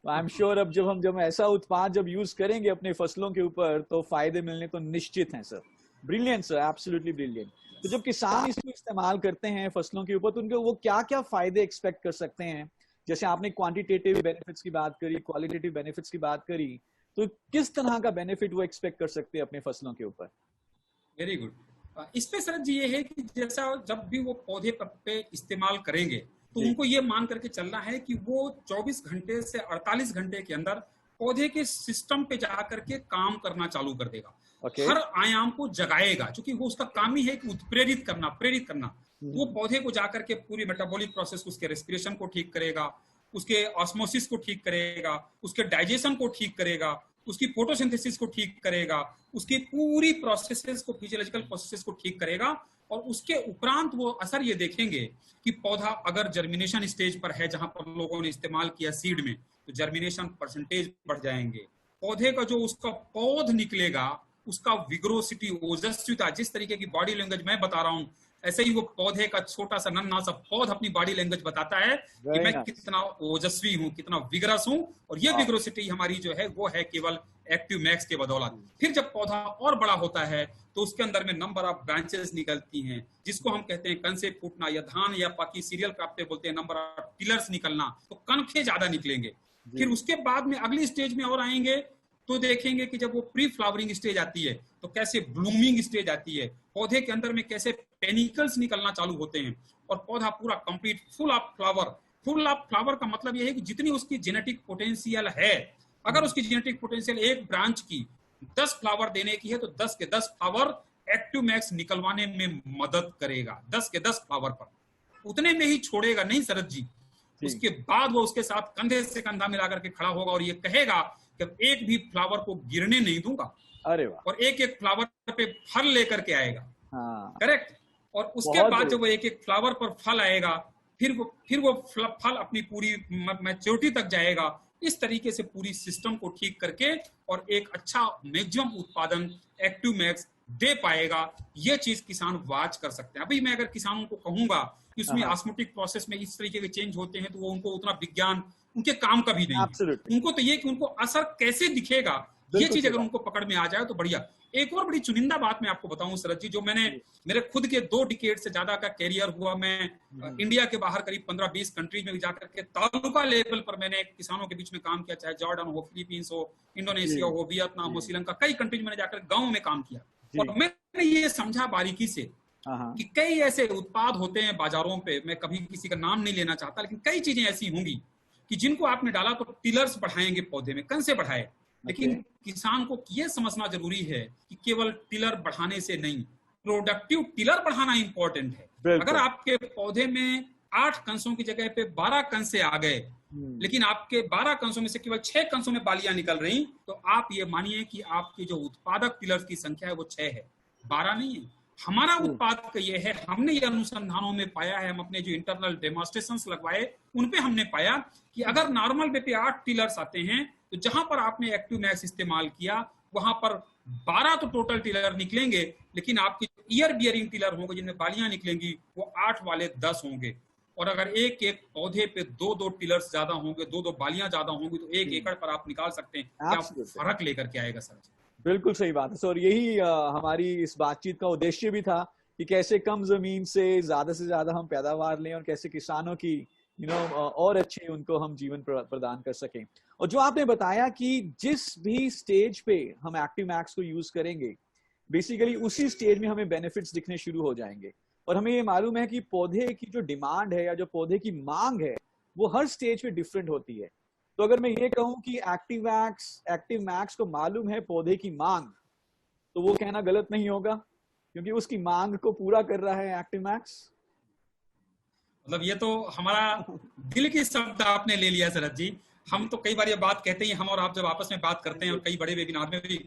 Speaker 1: आई एम श्योर अब जब ऐसा उत्पाद जब यूज करेंगे अपने फसलों के ऊपर तो फायदे मिलने तो निश्चित हैं sir. Brilliant sir, absolutely brilliant. तो जब किसान इसको इस्तेमाल करते हैं फसलों के ऊपर तो उनके वो क्या क्या फायदे एक्सपेक्ट कर सकते हैं? जैसे आपने क्वांटिटेटिव बेनिफिट्स की बात करी, क्वालिटेटिव बेनिफिट्स की बात करी, तो किस तरह का बेनिफिट वो एक्सपेक्ट कर सकते हैं अपने फसलों के ऊपर?
Speaker 2: Very good. इसमें सर जी ये है कि जैसा जब भी वो पौधे पे इस्तेमाल करेंगे तो उनको ये मान करके चलना है कि वो 24 घंटे से 48 घंटे के अंदर पौधे के सिस्टम पे जाकर के काम करना चालू कर देगा। हर आयाम को जगाएगा, क्योंकि वो उसका काम ही है कि प्रेरित करना। वो पौधे को जाकर के पूरी मेटाबॉलिक प्रोसेस, उसके रेस्पिरेशन को ठीक करेगा, उसके ऑस्मोसिस को ठीक करेगा, उसके डाइजेशन को ठीक करेगा, उसकी फोटोसिंथेसिस को ठीक करेगा, उसकी पूरी प्रोसेसेस को, फिजियोलॉजिकल प्रोसेसेस को ठीक करेगा, और उसके उपरांत वो असर ये देखेंगे कि पौधा अगर जर्मिनेशन स्टेज पर है, जहां पर लोगों ने इस्तेमाल किया सीड में, तो जर्मिनेशन परसेंटेज बढ़ जाएंगे। पौधे का जो उसका पौध निकलेगा, उसका विग्रोसिटी, ओजस्विता, जिस तरीके की बॉडी लैंग्वेज मैं बता रहा हूं, ऐसे ही वो पौधे का छोटा सा नन्हा सा पौध अपनी बॉडी लैंग्वेज बताता है कि मैं कितना ओजस्वी हूं, कितना विग्रस हूं, और ये विग्रोसिटी हमारी जो है वो है केवल एक्टिव मैक्स के बदौलत। फिर जब पौधा और बड़ा होता है तो उसके अंदर में नंबर ऑफ ब्रांचेस निकलती हैं, जिसको हम कहते हैं कनसे फूटना, या धान या बाकी सीरियल क्रॉप पे बोलते हैं नंबर ऑफ टिलर्स निकलना, तो कनखे ज्यादा निकलेंगे। फिर उसके बाद में अगली स्टेज में और आएंगे तो देखेंगे कि जब वो प्री फ्लावरिंग स्टेज आती है तो कैसे ब्लूमिंग स्टेज आती है, पौधे के अंदर में कैसे पेनिकल्स निकलना चालू होते हैं, और पौधा पूरा complete full of flower. Full of flower का मतलब यह है कि जितनी उसकी जेनेटिक पोटेंशियल है, अगर उसकी जेनेटिक पोटेंशियल एक ब्रांच की 10 फ्लावर देने की है तो 10 के 10 फ्लावर एक्टिव मैक्स निकलवाने में मदद करेगा। 10 के 10 फ्लावर पर, उतने में ही छोड़ेगा नहीं शरद जी। उसके बाद वो उसके साथ कंधे से कंधा मिलाकर के खड़ा होगा और ये कहेगा कि एक भी फ्लावर को गिरने नहीं दूंगा।
Speaker 1: अरे वाह।
Speaker 2: और एक एक फ्लावर पे फल लेकर के आएगा। करेक्ट। और उसके बाद जब वो एक एक फ्लावर पर फल आएगा, फिर वो फल अपनी पूरी मैच्योरिटी तक जाएगा। इस तरीके से पूरी सिस्टम को ठीक करके और एक अच्छा मैक्सिमम उत्पादन एक्टिव मैक्स दे पाएगा। ये चीज किसान वाच कर सकते हैं। अभी मैं अगर किसानों को कहूंगा कि उसमें ऑस्मोटिक प्रोसेस में इस तरीके के चेंज होते हैं, तो वो उनको उतना विज्ञान उनके काम का भी नहीं है। उनको तो ये कि उनको असर कैसे दिखेगा, ये चीज अगर उनको पकड़ में आ जाए तो बढ़िया। एक और बड़ी चुनिंदा बात मैं आपको बताऊं शरद जी, जो मैंने मेरे खुद के 2 डिकेड से ज्यादा का कैरियर हुआ। मैं इंडिया के बाहर करीब 15-20 कंट्रीज में जाकर के तालुका लेवल पर मैंने किसानों के बीच में काम किया, चाहे जॉर्डन हो, फिलीपींस हो, इंडोनेशिया हो, वियतनाम हो, श्रीलंका, कई कंट्रीज में जाकर गाँव में काम किया।
Speaker 1: जी।
Speaker 2: और मैंने ये समझा बारीकी से
Speaker 1: हाँ।
Speaker 2: कि कई ऐसे उत्पाद होते हैं बाजारों पे, मैं कभी किसी का नाम नहीं लेना चाहता, लेकिन कई चीजें ऐसी होंगी कि जिनको आपने डाला तो टिलर्स बढ़ाएंगे पौधे में, कंसे बढ़ाए,
Speaker 1: ओके।
Speaker 2: लेकिन किसान को ये समझना जरूरी है कि केवल टिलर बढ़ाने से नहीं, प्रोडक्टिव टिलर बढ़ाना इंपॉर्टेंट है। अगर
Speaker 1: बिल्कुल।
Speaker 2: आपके पौधे में 8 कंसों की जगह पे 12 कंसे आ गए, लेकिन आपके 12 कंसों में से केवल 6 कंसों में बालियां निकल रही, तो आप ये मानिए कि आपकी जो उत्पादक टिलर्स की संख्या है वो 6 है, 12 नहीं है। हमारा उत्पाद का ये है, हमने ये अनुसंधानों में पाया है, हम अपने जो इंटरनल डेमोन्स्ट्रेशंस लगवाए उनपे हमने पाया कि अगर नॉर्मल वे पे 8 टिलर्स आते हैं, तो जहां पर आपने एक्टिव मैक्स इस्तेमाल किया वहां पर 12 तो टोटल टिलर निकलेंगे, लेकिन आपके ईयर बियरिंग टिलर होंगे जिनमें बालियां निकलेंगी वो 8 वाले 10 होंगे। और अगर एक एक पौधे पे 2-2 टिलर्स ज्यादा होंगे, 2-2 बालियां ज्यादा होंगी, तो 1 एकड़ पर आप निकाल सकते हैं क्या फर्क लेकर के आएगा सर।
Speaker 1: बिल्कुल सही बात है सर। यही हमारी इस बातचीत का उद्देश्य भी था कि कैसे कम जमीन से ज्यादा हम पैदावार लें और कैसे किसानों की और अच्छे उनको हम जीवन प्रदान कर सकें। और जो आपने बताया कि जिस भी स्टेज पे हम एक्टिव मैक्स को यूज करेंगे, बेसिकली उसी स्टेज में हमें बेनिफिट्स दिखने शुरू हो जाएंगे। और हमें ये मालूम है कि पौधे की जो डिमांड है या जो पौधे की मांग है वो हर स्टेज पे डिफरेंट होती है। तो अगर मैं ये कहूं कि एक्टिव मैक्स को मालूम है पौधे की मांग, तो वो कहना गलत नहीं होगा, क्योंकि उसकी मांग को पूरा कर रहा है एक्टिव मैक्स।
Speaker 2: मतलब ये तो हमारा दिल की शब्द आपने ले लिया शरद जी। हम तो कई बार ये बात कहते हैं, हम और आप जब आपस में बात करते हैं और कई बड़े वेबिनार में भी,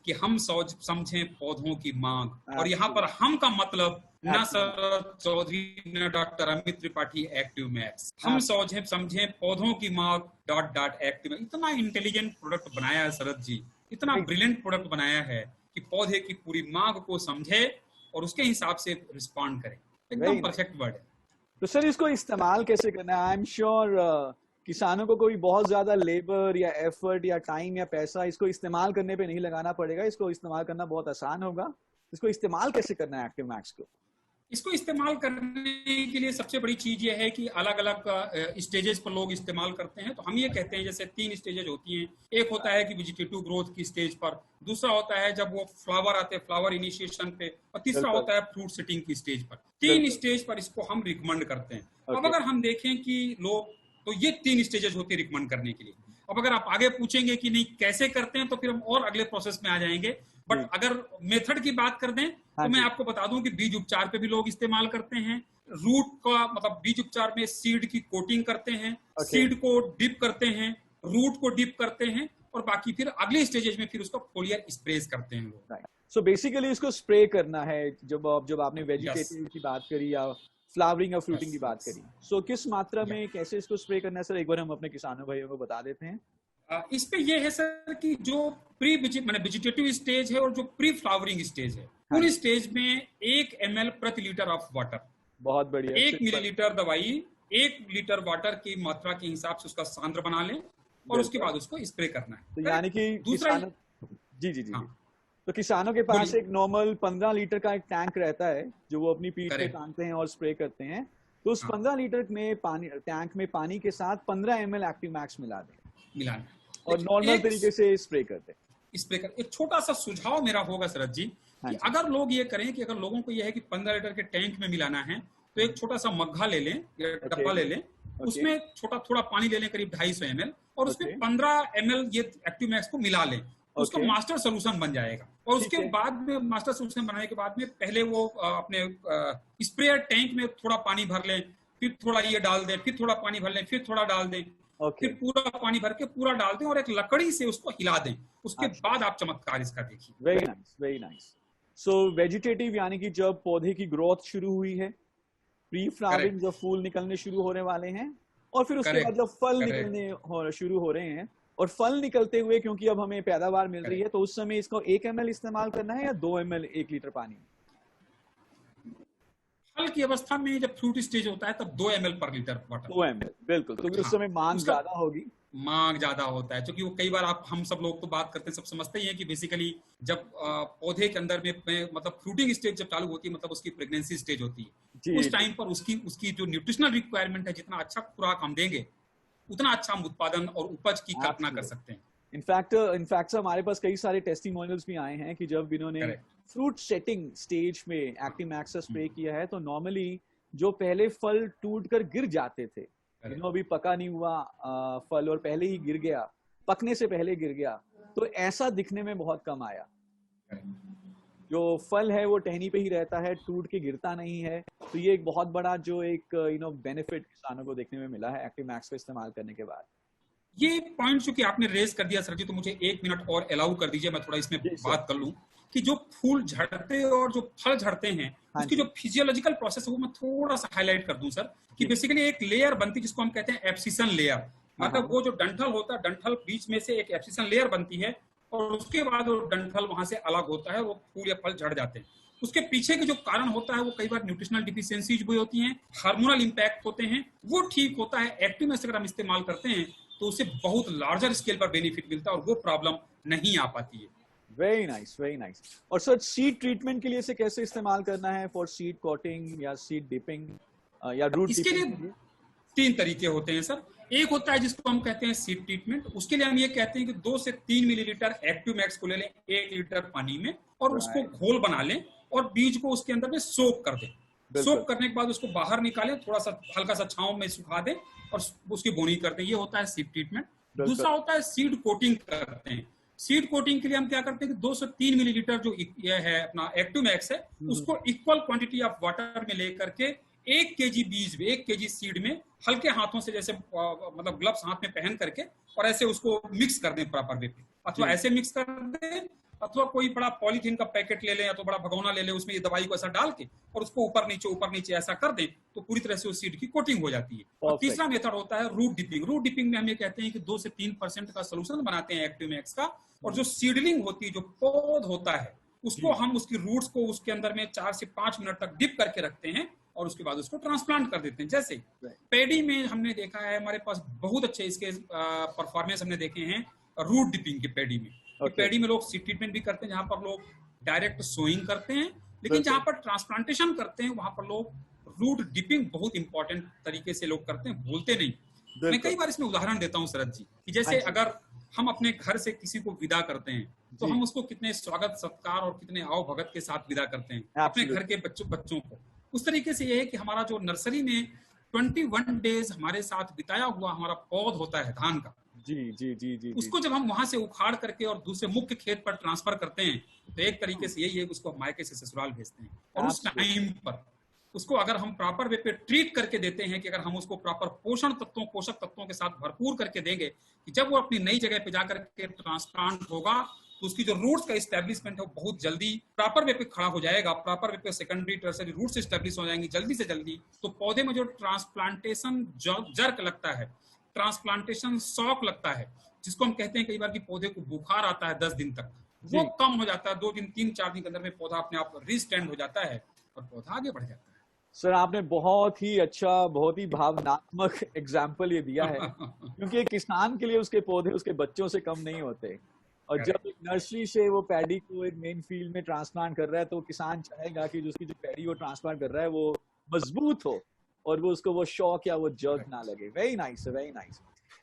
Speaker 2: कि हम समझें पौधों की मांग। और यहाँ पर हम का मतलब ना शरद चौधरी ना doctor Amit Tripathi active max, हम समझें पौधों की मांग एक्टिव। इतना इंटेलिजेंट प्रोडक्ट बनाया है शरद जी, इतना ब्रिलियंट प्रोडक्ट बनाया है कि पौधे की पूरी मांग को समझे और उसके हिसाब से रिस्पॉन्ड करे। एकदम परफेक्ट वर्ड है।
Speaker 1: तो सर इसको इस्तेमाल कैसे करना है? आई एम श्योर किसानों को कोई बहुत ज्यादा लेबर या एफर्ट या टाइम या पैसा इसको इस्तेमाल करने पे नहीं लगाना पड़ेगा, इसको इस्तेमाल करना बहुत आसान होगा। इसको इस्तेमाल कैसे करना है एक्टिव मैक्स को?
Speaker 2: इसको इस्तेमाल करने के लिए सबसे बड़ी चीज ये है कि अलग अलग स्टेजेस पर लोग इस्तेमाल करते हैं। तो हम ये कहते हैं जैसे 3 स्टेजेस होती हैं। एक होता है कि वेजिटेटिव ग्रोथ की स्टेज पर, दूसरा होता है जब वो फ्लावर आते हैं फ्लावर इनिशिएशन पे, और तीसरा होता है फ्रूट सेटिंग की स्टेज पर। 3 स्टेज पर इसको हम रिकमेंड करते हैं। अब अगर हम देखें कि लोग, तो ये 3 स्टेजेस होती है रिकमेंड करने के लिए। अब अगर आप आगे पूछेंगे कि नहीं कैसे करते हैं, तो फिर हम और अगले प्रोसेस में आ जाएंगे। बट अगर मेथड की बात कर दें तो मैं आपको बता दूं कि बीज उपचार पे भी लोग इस्तेमाल करते हैं। रूट का मतलब बीज उपचार में सीड की कोटिंग करते हैं, सीड को डिप करते हैं, रूट को डिप करते हैं, और बाकी फिर अगले स्टेजेस में फिर उसको फोलियर स्प्रेस करते हैं लोग।
Speaker 1: सो बेसिकली इसको स्प्रे करना है। जब आपने वेजिटेटिव की बात करी या फ्लावरिंग और फ्रूटिंग की बात करी, सो किस मात्रा में कैसे इसको स्प्रे करना है सर, एक बार हम अपने किसानों भाइयों को बता देते हैं।
Speaker 2: इस पे ये है सर कि जो वेजिटेटिव स्टेज है और जो प्री फ्लावरिंग स्टेज है, पूरी स्टेज में 1 ml प्रति लीटर ऑफ वाटर,
Speaker 1: बहुत बढ़िया,
Speaker 2: 1 मिलीलीटर दवाई 1 लीटर वाटर की मात्रा के हिसाब से उसका सांद्र बना लें और उसके बाद उसको स्प्रे करना है।
Speaker 1: तो यानी कि दूसरा जी तो किसानों के पास एक नॉर्मल 15 लीटर का एक टैंक रहता है जो वो अपनी पीठ पे टांगते हैं और स्प्रे करते हैं। तो उस 15 लीटर में टैंक में पानी के साथ 15 ml एक्टिव मैक्स मिलाना और नॉर्मल तरीके से स्प्रे करते हैं।
Speaker 2: एक छोटा सा सुझाव मेरा होगा शरद जी कि अगर लोग ये करें कि अगर लोगों को ये है कि 15 लीटर के टैंक में मिलाना है, तो एक छोटा सा मग्घा ले लें या डब्बा ले लें, उसमें थोड़ा पानी ले लें करीब 250 ml, और उसमें 15 ml ये एक्टिव मैक्स को मिला लें। उसका मास्टर सोल्यूशन बन जाएगा। और उसके बाद में मास्टर सोल्यूशन बनाने के बाद में पहले वो अपने स्प्रेयर टैंक में थोड़ा पानी भर लें, फिर थोड़ा ये डाल दें, फिर थोड़ा पानी भर लें, फिर थोड़ा डाल दें, फिर पूरा पानी भर के पूरा डाल दें और एक लकड़ी से उसको हिला दें। उसके बाद आप चमत्कार इसका देखिए।
Speaker 1: Very nice. सो वेजिटेटिव यानी कि जब पौधे की ग्रोथ शुरू हुई है, प्री फ्लावरिंग जब फूल निकलने शुरू होने वाले हैं, और फिर उसके बाद जब फल निकलने शुरू हो रहे हैं, और फल निकलते हुए क्योंकि अब हमें पैदावार मिल रही है, तो उस समय इसको 1 ml इस्तेमाल करना है या 2 ml 1 लीटर पानी?
Speaker 2: फल की अवस्था में जब फ्रूट स्टेज होता है तब 2 ml पर लीटर वाटर।
Speaker 1: 2 ml बिल्कुल, क्योंकि उस समय मांग ज्यादा होगी।
Speaker 2: मांग ज्यादा होता है क्योंकि वो कई बार हम सब लोग तो बात करते हैं, सब समझते ही हैं कि बेसिकली जब पौधे के अंदर में मतलब फ्रूटिंग स्टेज जब चालू होती है, मतलब उसकी प्रेगनेंसी स्टेज होती है, उस टाइम पर उसकी जो न्यूट्रिशनल रिक्वायरमेंट है, जितना अच्छा खुराक हम देंगे उतना अच्छा हम उत्पादन और उपज की कल्पना कर सकते हैं।
Speaker 1: इनफैक्ट हमारे पास कई सारे टेस्टिमोनियल्स भी आए हैं कि जब इन्होंने फ्रूट सेटिंग स्टेज में एक्टिव मैक्स का स्प्रे किया है, तो नॉर्मली जो पहले फल टूट कर गिर जाते थे, अभी पका नहीं हुआ फल और पहले ही गिर गया, पकने से पहले गिर गया, तो ऐसा दिखने में बहुत कम आया। जो फल है वो टहनी पे ही रहता है, टूट के गिरता नहीं है। तो ये एक बहुत बड़ा जो एक बेनिफिट किसानों को देखने में मिला है एक्टिव मैक्स का इस्तेमाल करने के बाद।
Speaker 2: ये पॉइंट जो कि आपने रेज कर दिया सर जी, तो मुझे 1 मिनट और अलाउ कर दीजिए, मैं थोड़ा इसमें बात कर लूं कि जो फूल झड़ते और जो फल झड़ते हैं उसकी जो फिजियोलॉजिकल प्रोसेस है वो मैं थोड़ा सा हाईलाइट कर दूं सर, कि बेसिकली एक लेयर बनती है जिसको हम कहते हैं एब्सिशन लेयर। मतलब वो जो डंठल होता है, डंठल बीच में से एक एब्सिशन लेयर बनती है और उसके बाद वो डंठल वहां से अलग होता है, वो फूल या फल झड़ जाते हैं। उसके पीछे के जो कारण होता है वो कई बार न्यूट्रिशनल डिफिशियंसीज भी होती हैं, हार्मोनल इंपैक्ट होते हैं, वो ठीक होता है। एक्टिव मैक्स अगर हम इस्तेमाल करते हैं तो उससे बहुत लार्जर स्केल पर बेनिफिट मिलता है और वो प्रॉब्लम नहीं आ पाती है।
Speaker 1: Very nice, very nice. और सर सीड ट्रीटमेंट के लिए इसे कैसे इस्तेमाल करना है, फॉर सीड कोटिंग या सीड डिपिंग या रूट
Speaker 2: इसके लिए 3 तरीके होते हैं सर। एक होता है जिसको हम कहते हैं सीड ट्रीटमेंट, उसके लिए हम ये कहते हैं कि 2 से 3 मिलीलीटर एक्टिव मैक्स को ले लें 1 लीटर पानी में और उसको घोल बना लें और बीज को उसके अंदर में सोक कर दें। सोक करने के बाद उसको बाहर निकालें, थोड़ा सा हल्का सा छांव में सुखा दें और उसकी बोनी करते हैं। ये होता है सीड ट्रीटमेंट। दूसरा होता है सीड कोटिंग करते हैं। सीड कोटिंग के लिए हम क्या करते हैं कि 2 से 3 मिलीलीटर जो ये है अपना एक्टिव मैक्स है, उसको इक्वल क्वांटिटी ऑफ वाटर में लेकर के 1 केजी बीज में, 1 केजी सीड में हल्के हाथों से, जैसे मतलब ग्लव्स हाथ में पहन करके और ऐसे उसको मिक्स कर दें प्रॉपर वे पे, अथवा ऐसे मिक्स कर दें, अथवा कोई बड़ा पॉलीथीन का पैकेट ले लें या तो बड़ा भगोना ले लें, उसमें ये दवाई को ऐसा डाल के और उसको ऊपर नीचे ऐसा कर दें तो पूरी तरह से उस सीड की कोटिंग हो जाती है। और तीसरा मेथड होता है रूट डिपिंग। रूट डिपिंग में हम ये कहते हैं कि 2 से 3% का सोल्यूशन बनाते हैं एक्टिव मैक्स का और जो सीडलिंग होती है, जो पौध होता है, उसको हम उसकी रूट्स को उसके अंदर में 4 से 5 मिनट तक डिप करके रखते हैं और उसके बाद उसको ट्रांसप्लांट कर देते हैं। जैसे पेडी में हमने देखा है, हमारे पास बहुत अच्छे इसके परफॉर्मेंस हमने देखे हैं रूट डिपिंग के पेडी में। पेडी में लोग सीड ट्रीटमेंट भी करते हैं जहां पर लोग डायरेक्ट सोइंग करते हैं, लेकिन जहां पर ट्रांसप्लांटेशन करते हैं वहां पर लोग रूट डिपिंग बहुत इंपॉर्टेंट तरीके से लोग करते हैं, भूलते नहीं। मैं कई बार इसमें उदाहरण देता हूँ शरद जी, कि जैसे अगर हम अपने घर से किसी को विदा करते हैं तो हम उसको कितने स्वागत सत्कार और कितने आओ भगत के साथ विदा करते हैं अपने घर के बच्चों को। उस तरीके से ये है कि हमारा जो नर्सरी में 21 डेज हमारे साथ बिताया हुआ हमारा पौध होता है धान का, जी, उसको जब हम वहां से उखाड़ करके और दूसरे मुख्य खेत पर ट्रांसफर करते हैं तो एक तरीके से यही है, उसको हम मायके से ससुराल भेजते हैं। और उस टाइम पर उसको अगर हम प्रॉपर वे पे ट्रीट करके देते हैं, कि अगर हम उसको प्रॉपर पोषक तत्वों के साथ भरपूर करके देंगे, कि जब वो अपनी नई जगह पे जाकर के ट्रांसप्लांट होगा तो उसकी जो रूट्स का इस्टेब्लिशमेंट है वो बहुत जल्दी प्रॉपर वे पे खड़ा हो जाएगा, प्रॉपर वे पे सेकेंडरी टर्सरी रूट्स इस्टेब्लिश हो जाएंगी जल्दी से जल्दी। तो पौधे में जो ट्रांसप्लांटेशन जर्क लगता है, ट्रांसप्लांटेशन शॉक लगता है, जिसको हम कहते हैं कई बार कि पौधे को बुखार आता है 10 दिन तक, वो कम हो जाता है। 2 दिन 3-4 दिन के अंदर में पौधा अपने आप रिस्टैंड हो जाता है और पौधा आगे बढ़ जाता है।
Speaker 1: सर आपने बहुत ही अच्छा, बहुत ही भावनात्मक एग्जाम्पल ये दिया है क्योंकि एक किसान के लिए उसके पौधे उसके बच्चों से कम नहीं होते। और जब एक नर्सरी से वो पैडी को एक मेन फील्ड में ट्रांसप्लांट कर रहा है तो किसान चाहेगा कि उसकी जो पैडी वो ट्रांसप्लांट कर रहा है वो मजबूत हो और वो उसको वो शौक या वो जर्क ना लगे। Very nice, very nice.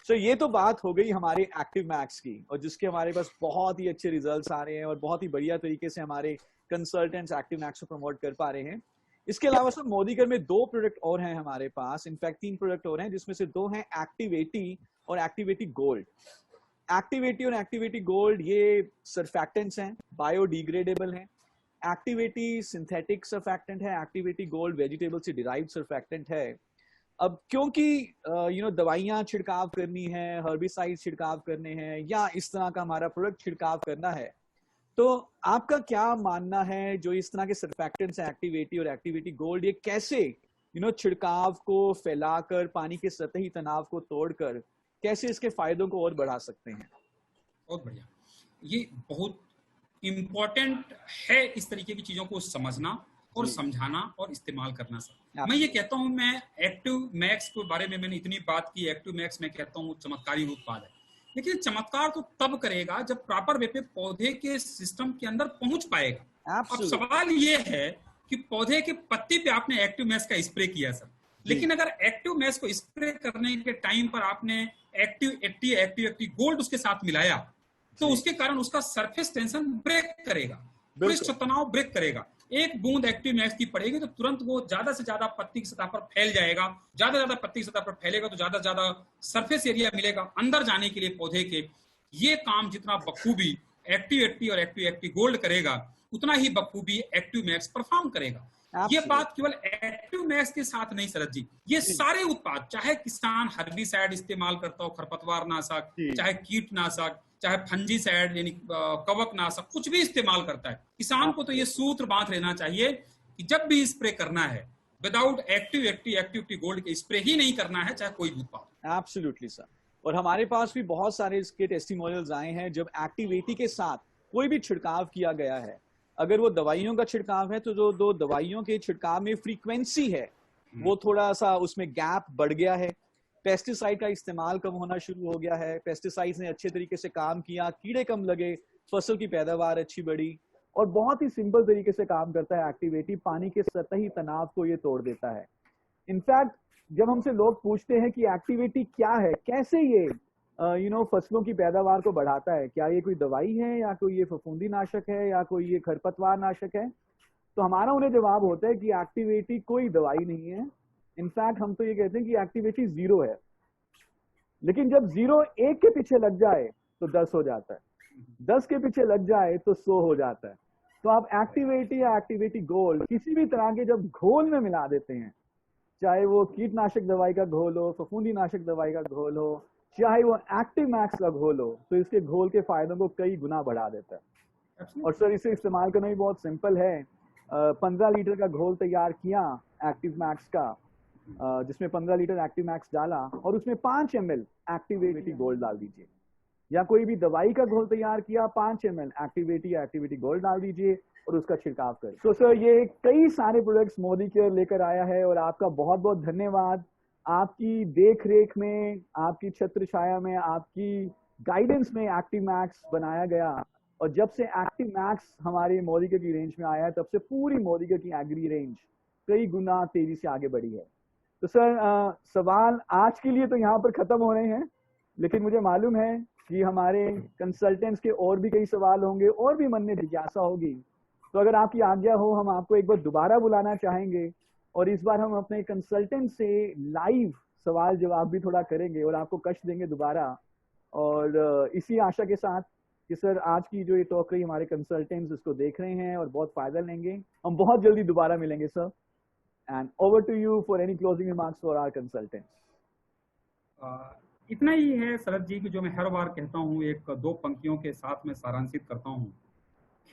Speaker 1: So ये तो बात हो गई हमारे एक्टिव मैक्स की, और जिसके हमारे पास बहुत ही अच्छे रिजल्ट्स आ रहे हैं और बहुत ही बढ़िया तरीके से हमारे कंसल्टेंट्स एक्टिव मैक्स को प्रमोट कर पा रहे हैं। इसके अलावा सर मोदीकर में 2 प्रोडक्ट और हैं हमारे पास, इनफैक्ट 3 प्रोडक्ट और हैं, जिसमें से 2 हैं एक्टिव-80 और एक्टिव-80 गोल्ड। एक्टिव-80 और एक्टिव-80 गोल्ड ये सर्फैक्टेंट्स हैं, बायोडिग्रेडेबल हैं। एक्टिव-80 सिंथेटिक सर्फैक्टेंट है, एक्टिव-80 गोल्ड वेजिटेबल से डिराइव्ड सर्फैक्टेंट है। अब क्योंकि दवाइयां छिड़काव करनी है, हर्बिसाइड छिड़काव करने हैं या इस तरह का हमारा प्रोडक्ट छिड़काव करना है, तो आपका क्या मानना है जो इस तरह के सर्फैक्टेंट्स हैं एक्टिव-80 और एक्टिव-80 गोल्ड, ये कैसे छिड़काव को फैलाकर पानी के सतही तनाव को तोड़कर कैसे इसके फायदों को और बढ़ा सकते हैं?
Speaker 2: बहुत बढ़िया, ये बहुत इंपॉर्टेंट है इस तरीके की चीजों को समझना और समझाना और इस्तेमाल करना। सर मैं ये कहता हूं, मैं एक्टिव मैक्स के बारे में मैंने इतनी बात की, एक्टिव मैक्स मैं कहता हूँ चमत्कारी उत्पाद है, लेकिन चमत्कार तो तब करेगा जब प्रॉपर वे पे पौधे के सिस्टम के अंदर पहुंच पाएगा। अब सवाल ये है कि पौधे के पत्ती पे आपने एक्टिव मैक्स का स्प्रे किया सर, लेकिन अगर एक्टिव मैक्स को स्प्रे करने के टाइम पर आपने एक्टिव-80 गोल्ड उसके साथ मिलाया तो उसके कारण उसका सरफेस टेंशन ब्रेक करेगा पृष्ठ तनाव ब्रेक करेगा। एक बूंद एक्टिव मैक्स की पड़ेगी तो तुरंत वो ज्यादा से ज्यादा पत्ती की सतह पर फैल जाएगा, ज्यादा से ज्यादा पत्ती की सतह पर फैलेगा तो ज्यादा से ज्यादा सरफेस एरिया मिलेगा अंदर जाने के लिए पौधे के। ये काम जितना बखूबी एक्टिव 80 और एक्टिव 80 गोल्ड करेगा, उतना ही बखूबी एक्टिव मैक्स परफॉर्म करेगा। ये बात केवल एक्टिव मैक्स के साथ नहीं शरद जी, ये सारे उत्पाद, चाहे किसान हर्बिसाइड इस्तेमाल करता हो, खरपतवार नाशक, चाहे कीटनाशक, चाहे फंजीसाइड यानी कवक नाशक, कुछ भी इस्तेमाल करता है, किसान को तो ये सूत्र बांध लेना चाहिए कि जब भी स्प्रे करना है विदाउट एक्टिव 80 गोल्ड के स्प्रे ही नहीं करना है, चाहे कोई भी उत्पाद।
Speaker 1: Absolutely sir. और हमारे पास भी बहुत सारे इसके टेस्टिमोनियल्स आए हैं जब एक्टिव 80 के साथ कोई भी छिड़काव किया गया है। अगर वो दवाइयों का छिड़काव है तो जो दो दवाइयों के छिड़काव में फ्रीक्वेंसी है वो थोड़ा सा उसमें गैप बढ़ गया है, पेस्टिसाइड का इस्तेमाल कम होना शुरू हो गया है, पेस्टिसाइड ने अच्छे तरीके से काम किया, कीड़े कम लगे, फसल की पैदावार अच्छी बढ़ी, और बहुत ही सिंपल तरीके से काम करता है एक्टिव 80। पानी के सतही तनाव को ये तोड़ देता है। इनफैक्ट जब हमसे लोग पूछते हैं कि एक्टिव 80 क्या है, कैसे ये फसलों की पैदावार को बढ़ाता है, क्या ये कोई दवाई है या कोई ये फफूंदी नाशक है या कोई ये खरपतवार नाशक है, तो हमारा उन्हें जवाब होता है कि एक्टिव 80 कोई दवाई नहीं है। इनफैक्ट हम तो ये कहते हैं कि एक्टिव 80 0 है, लेकिन जब 0 1 के पीछे लग जाए तो 10 हो जाता है, 10 के पीछे लग जाए तो 100 हो जाता है। तो आप एक्टिव 80 या एक्टिव 80 गोल्ड किसी भी तरह के जब घोल में मिला देते हैं, चाहे वो कीटनाशक दवाई का घोल हो, फफूंदी नाशक दवाई का घोल हो, चाहे वो एक्टिव मैक्स का घोल हो, तो इसके घोल के फायदों को कई गुना बढ़ा देता है। और सर इसे इस्तेमाल करना भी बहुत सिंपल है। 15 लीटर का घोल तैयार किया एक्टिव मैक्स का, जिसमें 15 लीटर एक्टिव मैक्स डाला और उसमें 5 ml एक्टिव 80 गोल्ड डाल दीजिए, या कोई भी दवाई का घोल तैयार किया 5 ml एक्टिव 80 या एक्टिव 80 गोल्ड डाल दीजिए और उसका छिड़काव करें। तो सर ये कई सारे प्रोडक्ट्स मोदी केयर लेकर आया है और आपका बहुत बहुत धन्यवाद। आपकी देख रेख में, आपकी छत्र छाया में, आपकी गाइडेंस में एक्टिव मैक्स बनाया गया, और जब से एक्टिव मैक्स हमारे मोदी केयर की रेंज में आया है तब से पूरी मोदी केयर की एग्री रेंज कई गुना तेजी से आगे बढ़ी है। तो सर सवाल आज के लिए तो यहाँ पर खत्म हो रहे हैं, लेकिन मुझे मालूम है कि हमारे कंसल्टेंट्स के और भी कई सवाल होंगे और भी मन में जिज्ञासा होगी। तो अगर आपकी आज्ञा हो हम आपको एक बार दोबारा बुलाना चाहेंगे और इस बार हम अपने कंसल्टेंट से लाइव सवाल जवाब भी थोड़ा करेंगे और आपको कष्ट देंगे दोबारा। और इसी आशा के साथ कि सर आज की जो ये टॉक रही, हमारे कंसल्टेंट्स इसको देख रहे हैं और बहुत फायदा लेंगे। हम बहुत जल्दी दोबारा मिलेंगे sir. And over to you for any closing remarks for our consultants.
Speaker 2: इतना ही है शरद जी कि जो मैं हर बार कहता हूँ, एक 2 पंक्तियों के साथ में सारांशित करता हूँ।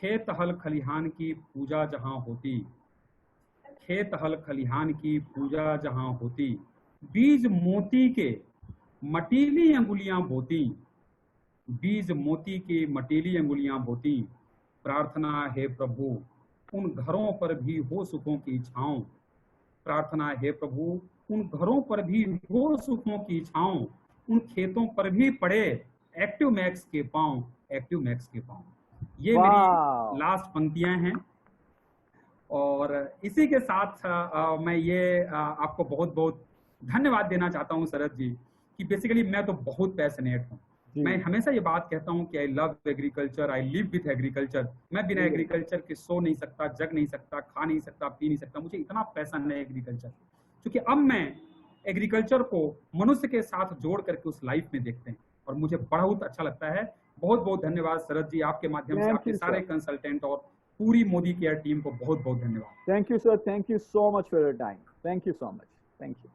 Speaker 2: खेत हल खलिहान की पूजा जहां होती, खेत हल खलिहान की पूजा जहां होती, बीज मोती के मटीली अंगुलियां बोती, बीज मोती के मटीली अंगुलियां बोती, प्रार्थना है प्रभु उन घरों पर भी हो सुखों की छांव, प्रार्थना है प्रभु उन घरों पर भी हो सुखों की छांव, उन खेतों पर भी पड़े एक्टिव मैक्स के पांव, एक्टिव मैक्स के पांव। ये मेरी लास्ट पंक्तियां हैं और इसी के साथ मैं ये आपको बहुत बहुत धन्यवाद देना चाहता हूं शरद जी कि बेसिकली मैं तो बहुत पैशनेट हूं। मैं हमेशा ये बात कहता हूं कि I love agriculture, I live with agriculture. मैं बिना एग्रीकल्चर के सो नहीं सकता, जग नहीं सकता, खा नहीं सकता, पी नहीं सकता। मुझे इतना पैशन है एग्रीकल्चर, क्योंकि अब मैं एग्रीकल्चर को मनुष्य के साथ जोड़ करके उस लाइफ में देखते हैं और मुझे बहुत अच्छा लगता है। बहुत बहुत धन्यवाद शरद जी, आपके माध्यम से आपके सारे कंसल्टेंट और पूरी मोदी केयर टीम को बहुत बहुत धन्यवाद।
Speaker 1: Thank you sir, thank you so much for your time. Thank you so much, thank you.